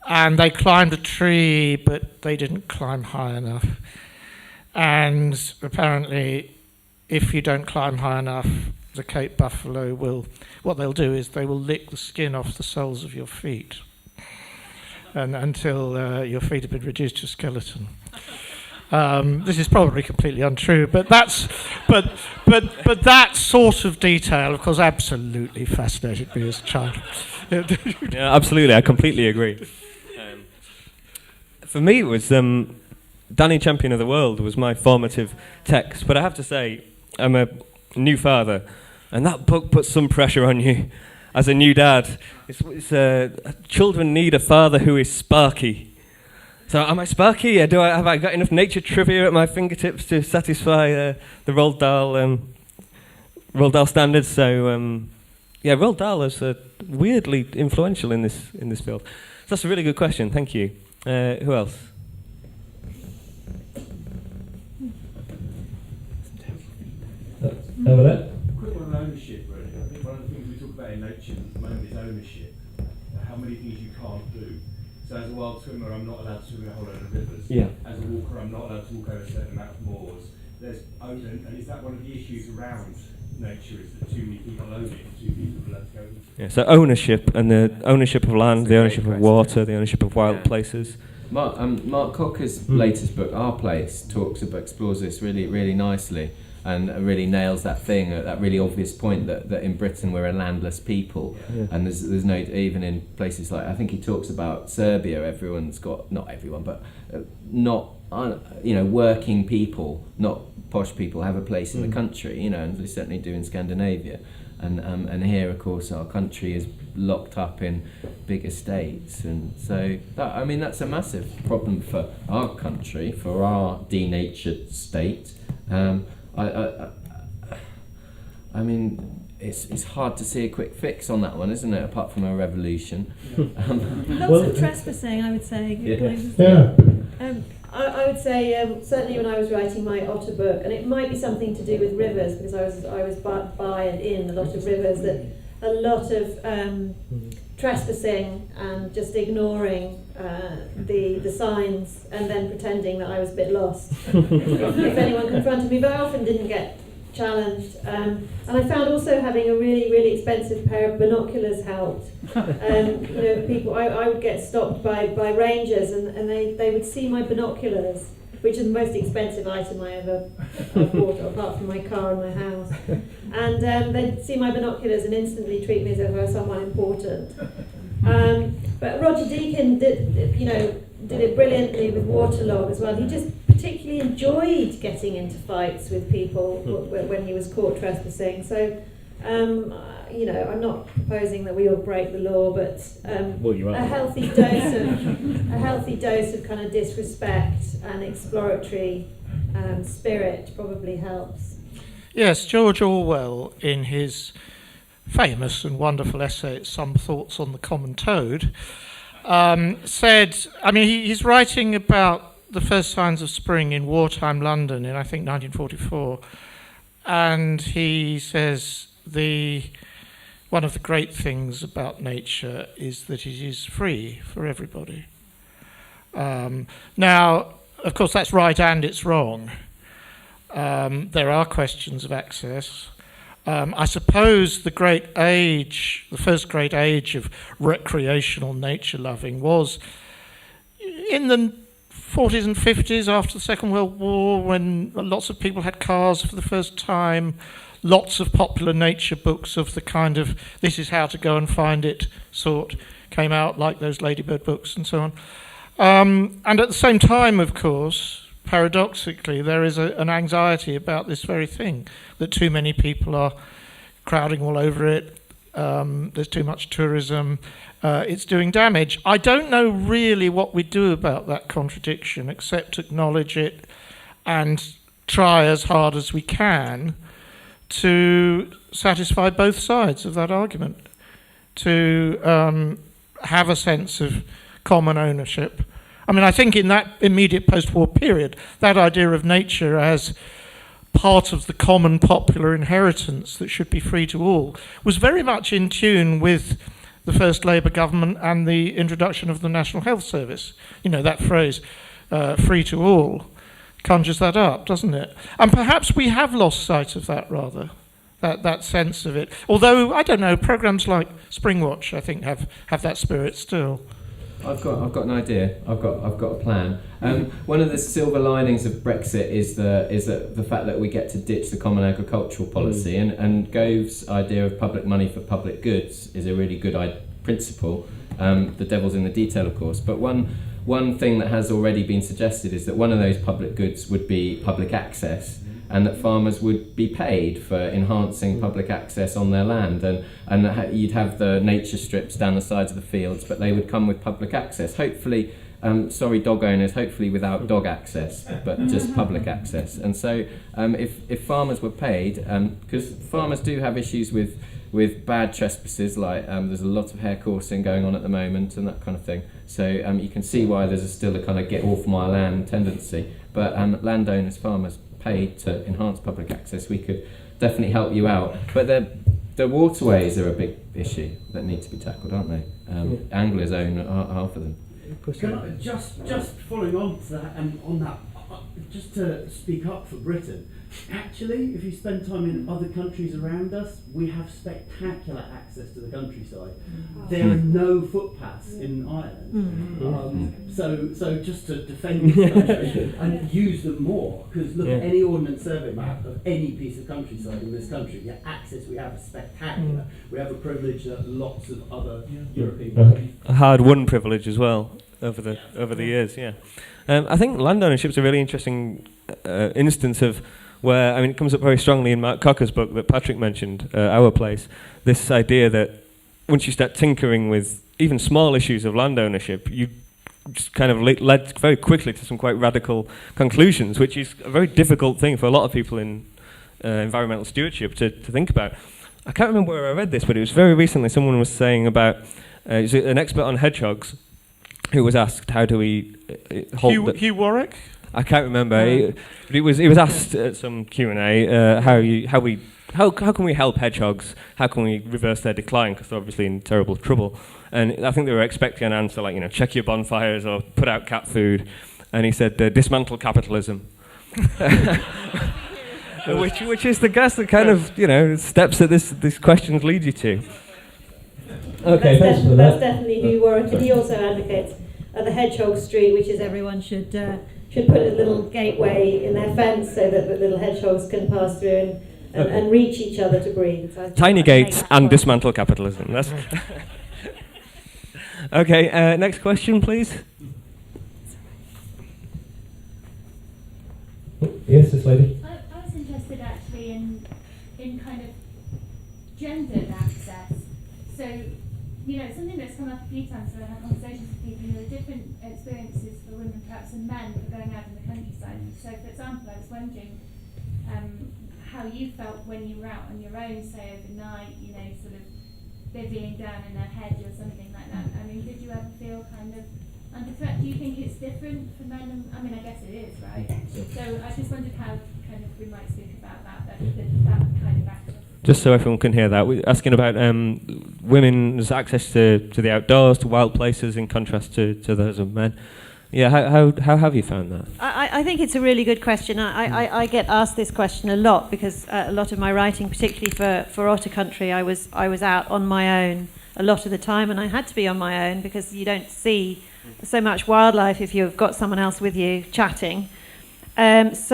And they climbed a tree, but they didn't climb high enough. And apparently, if you don't climb high enough, the Cape buffalo what they'll do is they will lick the skin off the soles of your feet, and until your feet have been reduced to a skeleton. This is probably completely untrue, but that sort of detail, of course, absolutely fascinated me as a child. Yeah, absolutely, I completely agree. For me, it was Danny Champion of the World was my formative text, but I have to say, I'm a new father, and that book puts some pressure on you as a new dad. Children need a father who is sparky. So am I sparky? Have I got enough nature trivia at my fingertips to satisfy the Roald Dahl standards? So Roald Dahl is weirdly influential in this field. So that's a really good question. Thank you. Who else? Over there. Quick one on ownership, really. I think one of the things we talk about in nature at the moment is ownership. How many things you can't do. So as a wild swimmer, I'm not allowed to swim in a whole load of rivers. Yeah. As a walker, I'm not allowed to walk over a certain amount of moors. And is that one of the issues around nature, is that too many people own it and too few people are allowed to go? Yeah, so ownership, and the ownership of land, the ownership of water, the ownership of wild places. Mark Cocker's latest book, Our Place, explores this really, really nicely. and really nails that thing, that really obvious point that in Britain we're a landless people, and there's no, even in places like, I think he talks about Serbia, everyone's got, not everyone, but working people, not posh people, have a place in the country, and they certainly do in Scandinavia. And here, of course, our country is locked up in big estates, and so that's a massive problem for our country, for our denatured state. It's hard to see a quick fix on that one, isn't it? Apart from a revolution. Lots of trespassing, I would say. I would say certainly when I was writing my otter book, and it might be something to do with rivers, because I was by and in a lot of rivers, that a lot of trespassing and just ignoring the signs and then pretending that I was a bit lost if anyone confronted me, but I often didn't get challenged, and I found also having a really, really expensive pair of binoculars helped. People, I would get stopped by rangers, and they would see my binoculars, which is the most expensive item I ever bought, apart from my car and my house. And they'd see my binoculars and instantly treat me as if I was someone important. But Roger Deakin did it brilliantly with Waterlog as well. He just particularly enjoyed getting into fights with people when he was caught trespassing. So, I'm not proposing that we all break the law, but a healthy dose of kind of disrespect and exploratory spirit probably helps. Yes, George Orwell, in his famous and wonderful essay, Some Thoughts on the Common Toad, said, he's writing about the first signs of spring in wartime London in, I think, 1944, and he says one of the great things about nature is that it is free for everybody. Now, of course, that's right and it's wrong. There are questions of access. I suppose the first great age of recreational nature loving was in the 40s and 50s after the Second World War, when lots of people had cars for the first time, lots of popular nature books of the kind of this is how to go and find it sort came out, like those Ladybird books and so on. And at the same time, of course, paradoxically, there is an anxiety about this very thing, that too many people are crowding all over it, there's too much tourism, it's doing damage. I don't know really what we do about that contradiction, except acknowledge it and try as hard as we can to satisfy both sides of that argument, to have a sense of common ownership. I think in that immediate post-war period, that idea of nature as part of the common popular inheritance that should be free to all was very much in tune with the first Labour government and the introduction of the National Health Service. That phrase, free to all, conjures that up, doesn't it? And perhaps we have lost sight of that, rather, that sense of it. Although, I don't know, programmes like Springwatch, I think, have that spirit still. I've got an idea. I've got a plan. One of the silver linings of Brexit is the fact that we get to ditch the common agricultural policy, and Gove's idea of public money for public goods is a really good principle. The devil's in the detail, of course. But one thing that has already been suggested is that one of those public goods would be public access, and that farmers would be paid for enhancing public access on their land, and you'd have the nature strips down the sides of the fields, but they would come with public access. Hopefully, dog owners, hopefully without dog access, but just public access. And so if farmers were paid, because farmers do have issues with bad trespasses, like there's a lot of hare coursing going on at the moment and that kind of thing. So you can see why there's still a kind of get off my land tendency. But landowners, farmers, paid to enhance public access, we could definitely help you out. But the waterways are a big issue that need to be tackled, aren't they? Anglers own half of them. Can I, just following on to that, and on that, just to speak up for Britain, actually, if you spend time in other countries around us, we have spectacular access to the countryside. There are no footpaths in Ireland. So just to defend this country and use them more, because look at any ordnance survey map of any piece of countryside in this country, the access we have is spectacular. We have a privilege that lots of other European countries. A hard-won privilege as well over the years. Yeah, I think land ownership is a really interesting instance of where, I mean, it comes up very strongly in Mark Cocker's book that Patrick mentioned, Our Place. This idea that once you start tinkering with even small issues of land ownership, you just kind of led very quickly to some quite radical conclusions, which is a very difficult thing for a lot of people in environmental stewardship to think about. I can't remember where I read this, but it was very recently. Someone was saying about an expert on hedgehogs who was asked, how do we hold... Hugh Warwick? I can't remember. He was asked at some Q&A how can we help hedgehogs? How can we reverse their decline? Because they're obviously in terrible trouble. And I think they were expecting an answer like, check your bonfires or put out cat food. And he said, dismantle capitalism. which is the kind of steps that this question leads you to. Okay, thanks for that. That's definitely Hugh Warwick, and he also advocates the hedgehog street, which is everyone should put a little gateway in their fence so that the little hedgehogs can pass through and reach each other to breathe. So tiny gates and dismantle capitalism. That's okay. Next question, please. Yes, this lady. I was interested actually in kind of gendered access. So, something that's come up a few times when I have conversations with people, the different experiences for women perhaps and men for going out in the countryside. So, for example, I was wondering how you felt when you were out on your own, say overnight, sort of bivvying down in a hedge or something like that. I mean, did you ever feel kind of under threat? Do you think it's different for men? I mean, I guess it is, right? So I just wondered how kind of we might speak about that kind of access. Just so everyone can hear that, we're asking about women's access to the outdoors, to wild places, in contrast to those of men. Yeah, how have you found that? I think it's a really good question. I get asked this question a lot because a lot of my writing, particularly for Otter Country, I was out on my own a lot of the time, and I had to be on my own because you don't see so much wildlife if you've got someone else with you chatting. Yes,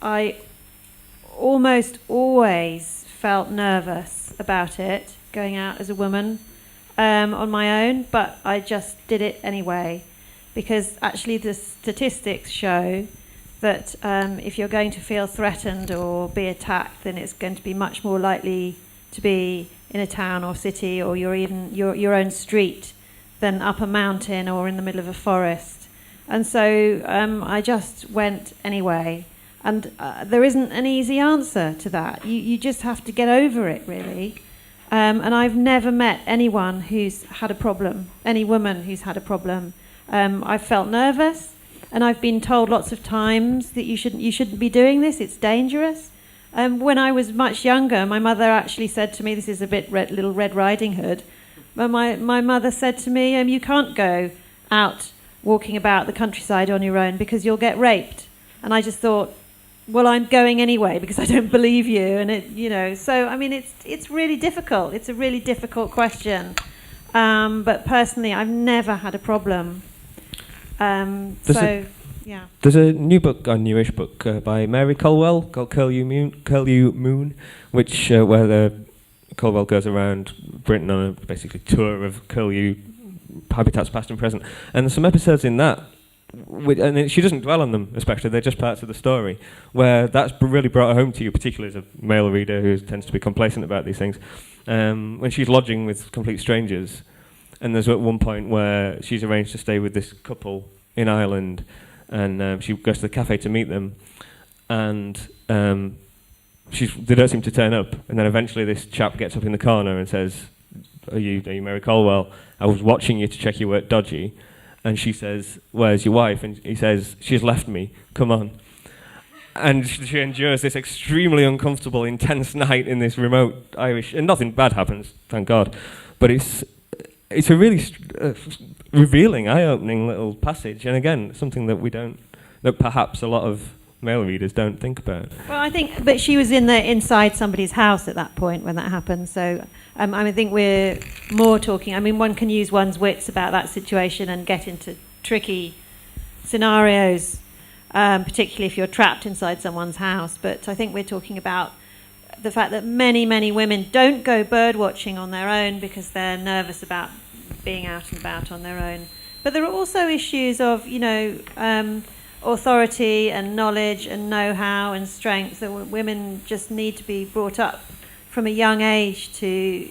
I almost always felt nervous about it, going out as a woman on my own, but I just did it anyway, because actually the statistics show that if you're going to feel threatened or be attacked, then it's going to be much more likely to be in a town or city or your own street than up a mountain or in the middle of a forest. And so I just went anyway. And there isn't an easy answer to that. You just have to get over it, really. And I've never met anyone who's had a problem, any woman who's had a problem. I've felt nervous, and I've been told lots of times that you shouldn't be doing this, it's dangerous. When I was much younger, my mother actually said to me, this is a bit Little Red Riding Hood, but my mother said to me, you can't go out walking about the countryside on your own because you'll get raped. And I just thought, well, I'm going anyway because I don't believe you, and so I mean, it's really difficult. It's a really difficult question, but personally, I've never had a problem. There's a new book, a newish book by Mary Colwell called Curlew Moon, which where Colwell goes around Britain on a basically tour of curlew habitats, past and present, and there's some episodes in that. And she doesn't dwell on them, especially. They're just parts of the story where that's really brought home to you, particularly as a male reader who tends to be complacent about these things. When she's lodging with complete strangers, and there's at one point where she's arranged to stay with this couple in Ireland, and she goes to the cafe to meet them, and they don't seem to turn up. And then eventually this chap gets up in the corner and says, "Are you Mary Colwell? I was watching you to check you weren't dodgy." And she says, "Where's your wife?" And he says, "She's left me, come on." And she endures this extremely uncomfortable, intense night in this remote Irish, and nothing bad happens, thank God. But it's a really revealing, eye-opening little passage, and again, something that perhaps a lot of male readers don't think about. Well, I think, but she was inside somebody's house at that point when that happened. So I think we're more talking. I mean, one can use one's wits about that situation and get into tricky scenarios, particularly if you're trapped inside someone's house. But I think we're talking about the fact that many women don't go bird watching on their own because they're nervous about being out and about on their own. But there are also issues of, authority and knowledge and know-how and strength that women just need to be brought up from a young age to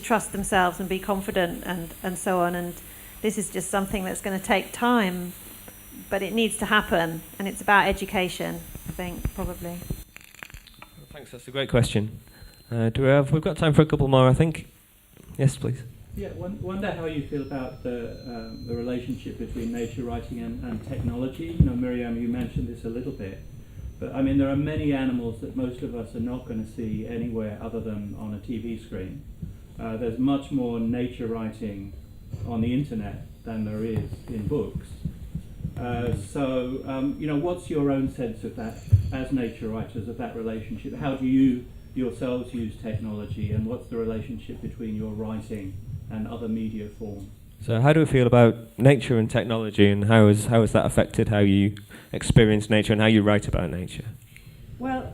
trust themselves and be confident and so on. And this is just something that's going to take time, but it needs to happen. And it's about education, I think, probably. Thanks, that's a great question. We've got time for a couple more, I think. Yes, please. Yeah, wonder how you feel about the relationship between nature writing and technology. Miriam, you mentioned this a little bit, but I mean, there are many animals that most of us are not going to see anywhere other than on a TV screen. There's much more nature writing on the internet than there is in books. What's your own sense of that, as nature writers, of that relationship? How do you yourselves use technology, and what's the relationship between your writing and other media forms? So how do we feel about nature and technology, and how has that affected how you experience nature and how you write about nature? Well,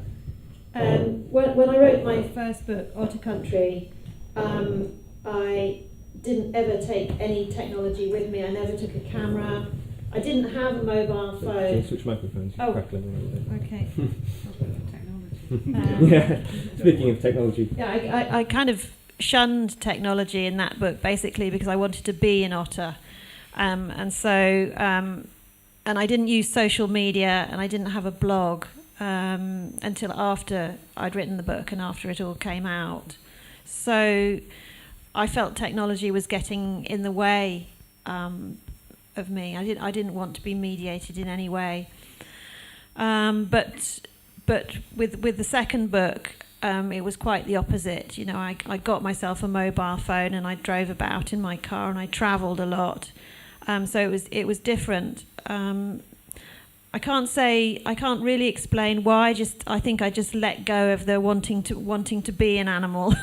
when I wrote my first book, Otter Country, I didn't ever take any technology with me. I never took a camera. I didn't have a mobile phone. Can you switch microphones? Oh, crackling a little bit. Okay. Yeah. Speaking of technology. Yeah, I kind of shunned technology in that book basically because I wanted to be an otter, and I didn't use social media, and I didn't have a blog until after I'd written the book and after it all came out. So I felt technology was getting in the way of me. I didn't want to be mediated in any way. But with the second book, it was quite the opposite. I got myself a mobile phone and I drove about in my car and I travelled a lot. So it was different. I can't really explain why. I think I just let go of the wanting to be an animal,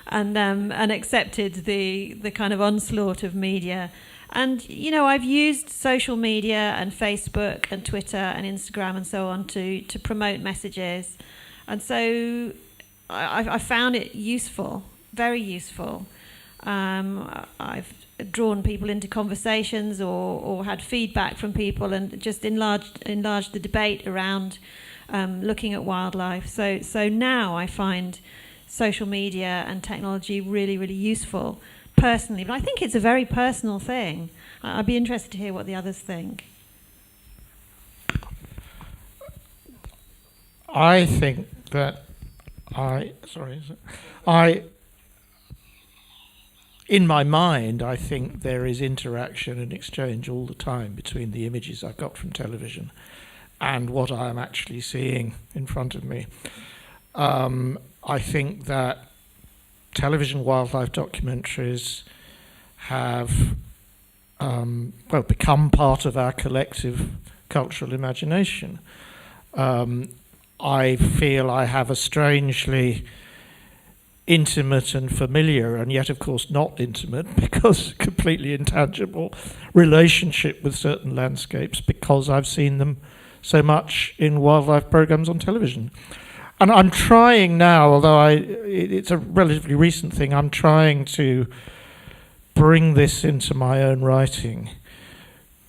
and accepted the kind of onslaught of media. And I've used social media and Facebook and Twitter and Instagram and so on to promote messages, and so I found it useful, very useful. I've drawn people into conversations or had feedback from people, and just enlarged the debate around looking at wildlife. So now I find social media and technology really, really useful personally, but I think it's a very personal thing. I'd be interested to hear what the others think. I think that in my mind, I think there is interaction and exchange all the time between the images I've got from television and what I am actually seeing in front of me. I think that television wildlife documentaries have become part of our collective cultural imagination. I feel I have a strangely intimate and familiar, and yet of course not intimate because completely intangible, relationship with certain landscapes because I've seen them so much in wildlife programs on television. And I'm trying now, although it's a relatively recent thing, I'm trying to bring this into my own writing,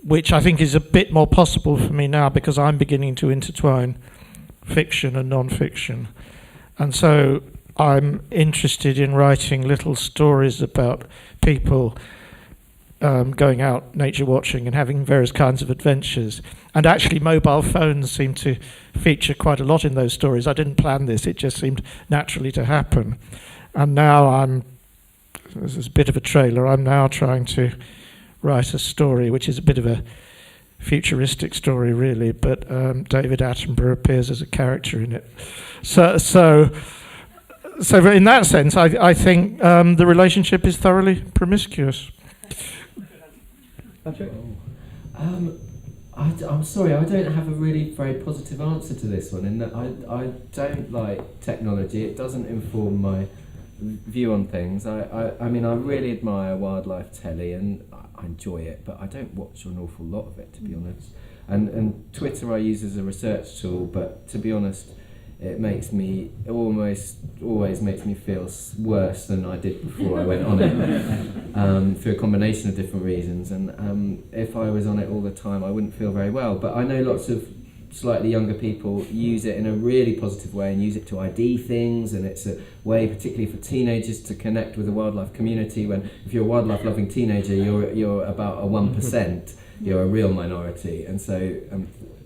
which I think is a bit more possible for me now because I'm beginning to intertwine fiction and non-fiction. And so I'm interested in writing little stories about people going out nature watching and having various kinds of adventures. And actually mobile phones seem to feature quite a lot in those stories. I didn't plan this, it just seemed naturally to happen. And now this is a bit of a trailer, I'm now trying to write a story which is a bit of a futuristic story really, but David Attenborough appears as a character in it. So in that sense, I think the relationship is thoroughly promiscuous. Patrick? I'm sorry, I don't have a really very positive answer to this one, in that I don't like technology. It doesn't inform my view on things. I mean, I really admire wildlife telly and I enjoy it, but I don't watch an awful lot of it, to be honest. And Twitter I use as a research tool, but to be honest, it makes me always makes me feel worse than I did before I went on it, through a combination of different reasons. And if I was on it all the time, I wouldn't feel very well. But I know lots of slightly younger people use it in a really positive way and use it to ID things, and it's a way, particularly for teenagers, to connect with the wildlife community. When if you're a wildlife loving teenager, you're about a 1%. You're a real minority, and so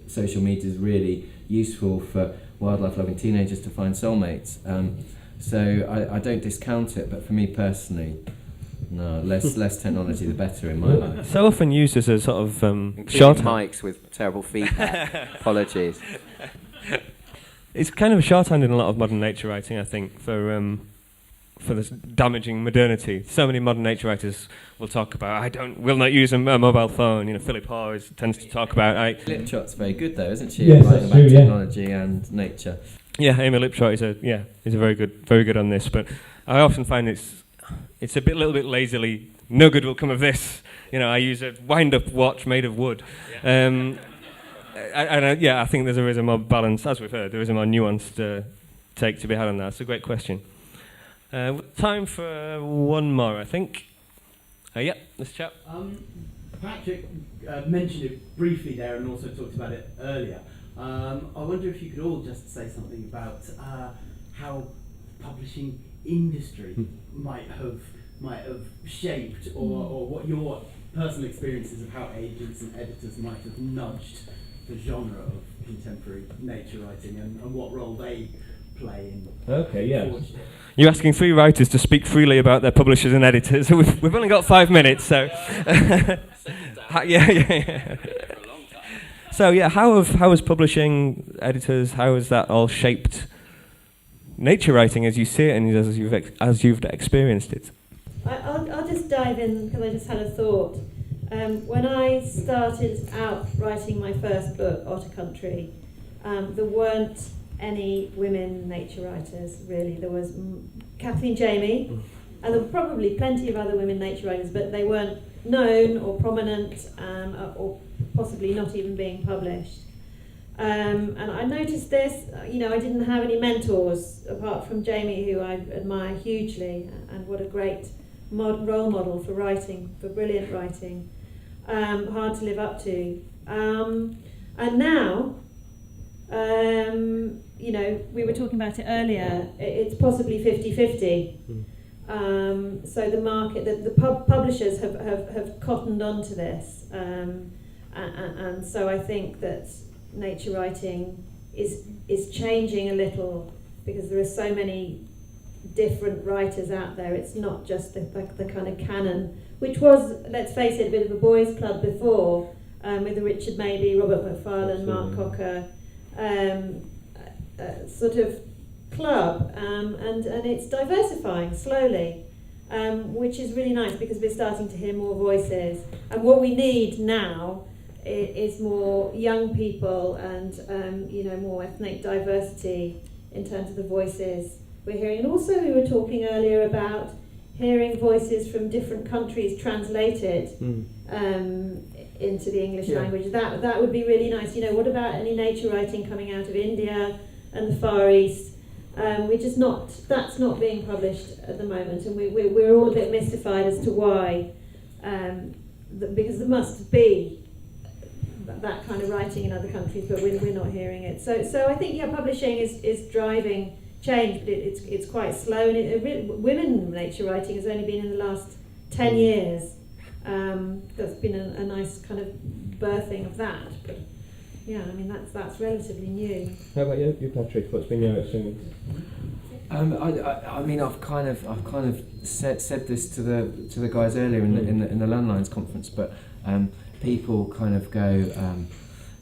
social media is really useful for wildlife loving teenagers to find soulmates. So I don't discount it, but for me personally, no, less technology the better in my life. So often used as a sort of shorthand. Mics with terrible feedback. Apologies. It's kind of a shorthand in a lot of modern nature writing, I think, for this damaging modernity. So many modern nature writers will talk about, will not use a mobile phone. You know, Philip Hoare tends to talk about. Liptrot's very good though, isn't she? Yes, writing that's about true, technology and nature. Yeah, Amy Liptrot is a very good on this. But I often find it's a little bit lazily. No good will come of this. You know, I use a wind-up watch made of wood. I think there is a more balanced, as we've heard, there is a more nuanced take to be had on that. It's a great question. Time for one more, I think. This chap. Patrick mentioned it briefly there and also talked about it earlier. I wonder if you could all just say something about how publishing industry might have shaped, or what your personal experiences of how agents and editors might have nudged the genre of contemporary nature writing and what role they play in. Okay, yeah. You're asking three writers to speak freely about their publishers and editors. We've only got 5 minutes, so yeah. So yeah, how has publishing, editors, how has that all shaped nature writing as you see it and as you've experienced it? I'll just dive in because I just had a thought. When I started out writing my first book, Otter Country, there weren't any women nature writers, really. There was Kathleen Jamie, and there were probably plenty of other women nature writers, but they weren't known or prominent, or possibly not even being published. And I noticed this, I didn't have any mentors apart from Jamie, who I admire hugely, and what a great role model for writing, for brilliant writing. Hard to live up to. And now, we were talking about it earlier, it's possibly 50-50. So the market, the publishers have cottoned onto this. And so I think that nature writing is changing a little because there are so many different writers out there. It's not just the kind of canon, which was, let's face it, a bit of a boys' club before, with the Richard Mabey, Robert Macfarlane, Mark Cocker sort of club, and it's diversifying slowly, which is really nice because we're starting to hear more voices. And what we need now is more young people and more ethnic diversity in terms of the voices we're hearing. And also we were talking earlier about hearing voices from different countries translated into the English language. That would be really nice. What about any nature writing coming out of India and the Far East? That's not being published at the moment, and we're all a bit mystified as to why, because there must be that kind of writing in other countries, but we're not hearing it. So I think publishing is driving change, but it's quite slow. And women nature writing has only been in the last 10 years. That's been a nice kind of birthing of that. But that's relatively new. How about you, Patrick? What's been your experience? I've kind of said this to the guys earlier in the Land Lines conference, but people kind of go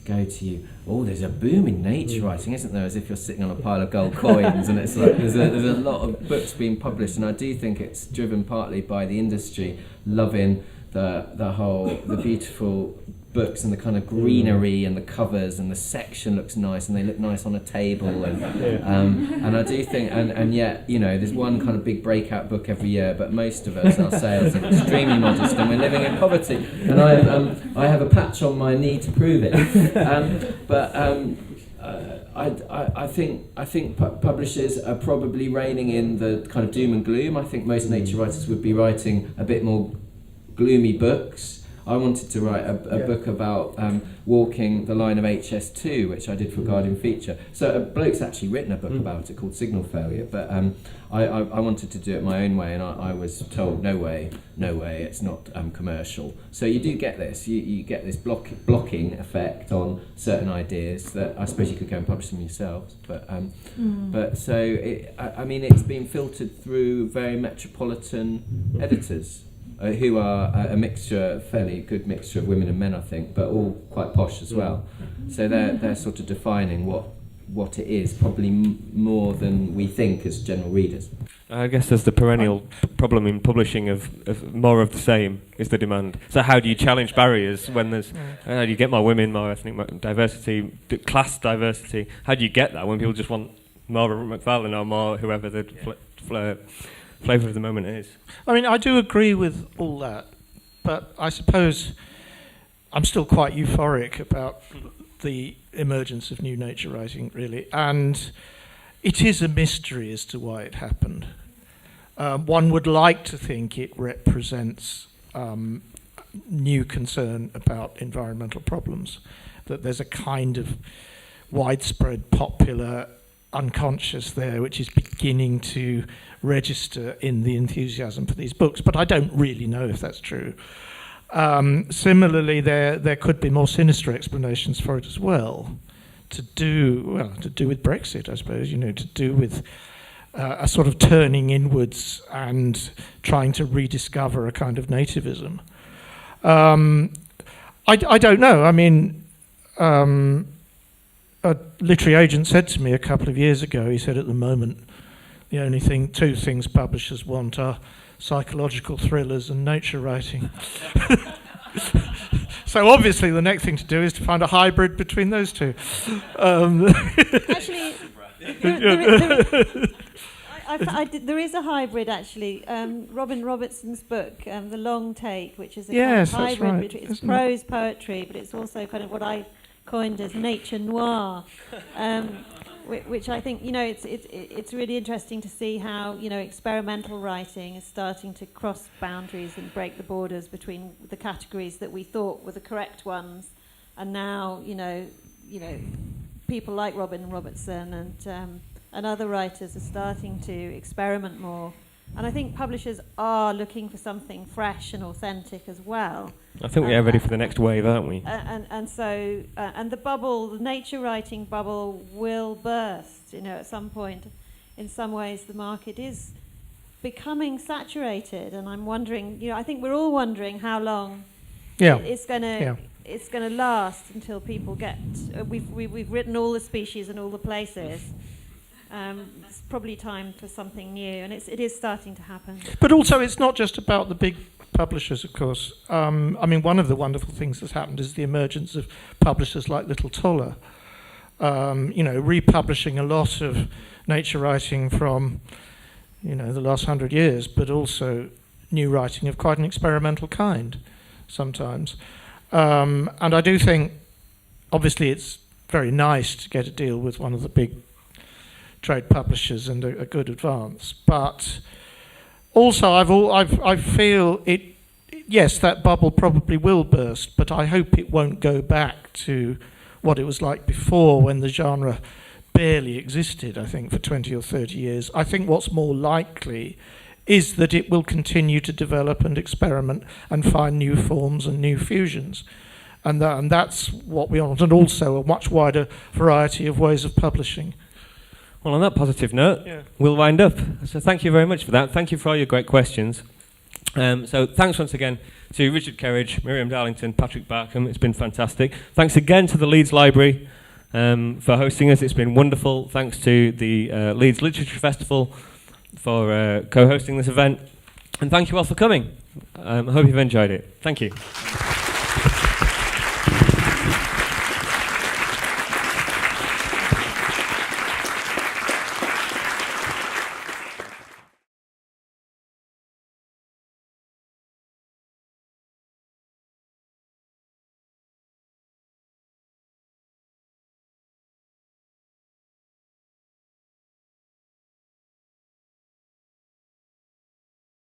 to you, there's a boom in nature writing, isn't there? As if you're sitting on a pile of gold coins, and it's like there's a lot of books being published, and I do think it's driven partly by the industry loving the beautiful books and the kind of greenery and the covers and the section looks nice and they look nice on a table and I do think and yet, you know, there's one kind of big breakout book every year, but most of us, our sales are extremely modest and we're living in poverty, and I have a patch on my knee to prove it. I think publishers are probably reigning in the kind of doom and gloom. I think most nature writers would be writing a bit more gloomy books. I wanted to write a book about walking the line of HS2, which I did for Guardian Feature. So a bloke's actually written a book about it called Signal Failure, but I wanted to do it my own way, and I was told, no way, it's not commercial. So you do get this, you get this blocking effect on certain ideas that I suppose you could go and publish them yourselves. But so, it's been filtered through very metropolitan editors. Who are a mixture, fairly good mixture of women and men, I think, but all quite posh as well. So they're sort of defining what it is, probably more than we think as general readers. I guess there's the perennial problem in publishing of more of the same is the demand. So how do you challenge barriers when there's, how do you get more women, more ethnic diversity, class diversity? How do you get that when people just want more Robert McFarlane or more whoever the flavour of the moment is? I mean, I do agree with all that, but I suppose I'm still quite euphoric about the emergence of new nature writing, really, and it is a mystery as to why it happened. One would like to think it represents new concern about environmental problems, that there's a kind of widespread popular unconscious there which is beginning to register in the enthusiasm for these books, but I don't really know if that's true. Similarly, there could be more sinister explanations for it as well, to do with Brexit, I suppose, to do with a sort of turning inwards and trying to rediscover a kind of nativism. I don't know. I mean, a literary agent said to me a couple of years ago, he said at the moment, the only two things publishers want are psychological thrillers and nature writing. So obviously the next thing to do is to find a hybrid between those two. Actually, there is a hybrid, actually. Robin Robertson's book, The Long Take, which is a kind of hybrid between it's prose poetry, but it's also kind of what I coined as nature noir, which I think, it's really interesting to see how, experimental writing is starting to cross boundaries and break the borders between the categories that we thought were the correct ones, and now, people like Robin Robertson and other writers are starting to experiment more. And I think publishers are looking for something fresh and authentic as well. I think we are ready for the next wave, aren't we? So the nature writing bubble will burst, at some point. In some ways, the market is becoming saturated, and I'm wondering, I think we're all wondering how long it's going to last until people get. We've written all the species and all the places. It's probably time for something new, and it is starting to happen. But also, it's not just about the big publishers, of course. One of the wonderful things that's happened is the emergence of publishers like Little Toller, republishing a lot of nature writing from, the last 100 years, but also new writing of quite an experimental kind sometimes. And I do think, obviously, it's very nice to get a deal with one of the big trade publishers and a good advance, but also I feel it. Yes, that bubble probably will burst, but I hope it won't go back to what it was like before, when the genre barely existed. I think for 20 or 30 years. I think what's more likely is that it will continue to develop and experiment and find new forms and new fusions, and that's what we want, and also a much wider variety of ways of publishing. Well, on that positive note, we'll wind up. So thank you very much for that. Thank you for all your great questions. So thanks once again to Richard Kerridge, Miriam Darlington, Patrick Barkham. It's been fantastic. Thanks again to the Leeds Library for hosting us. It's been wonderful. Thanks to the Leeds Literature Festival for co-hosting this event. And thank you all for coming. I hope you've enjoyed it. Thank you.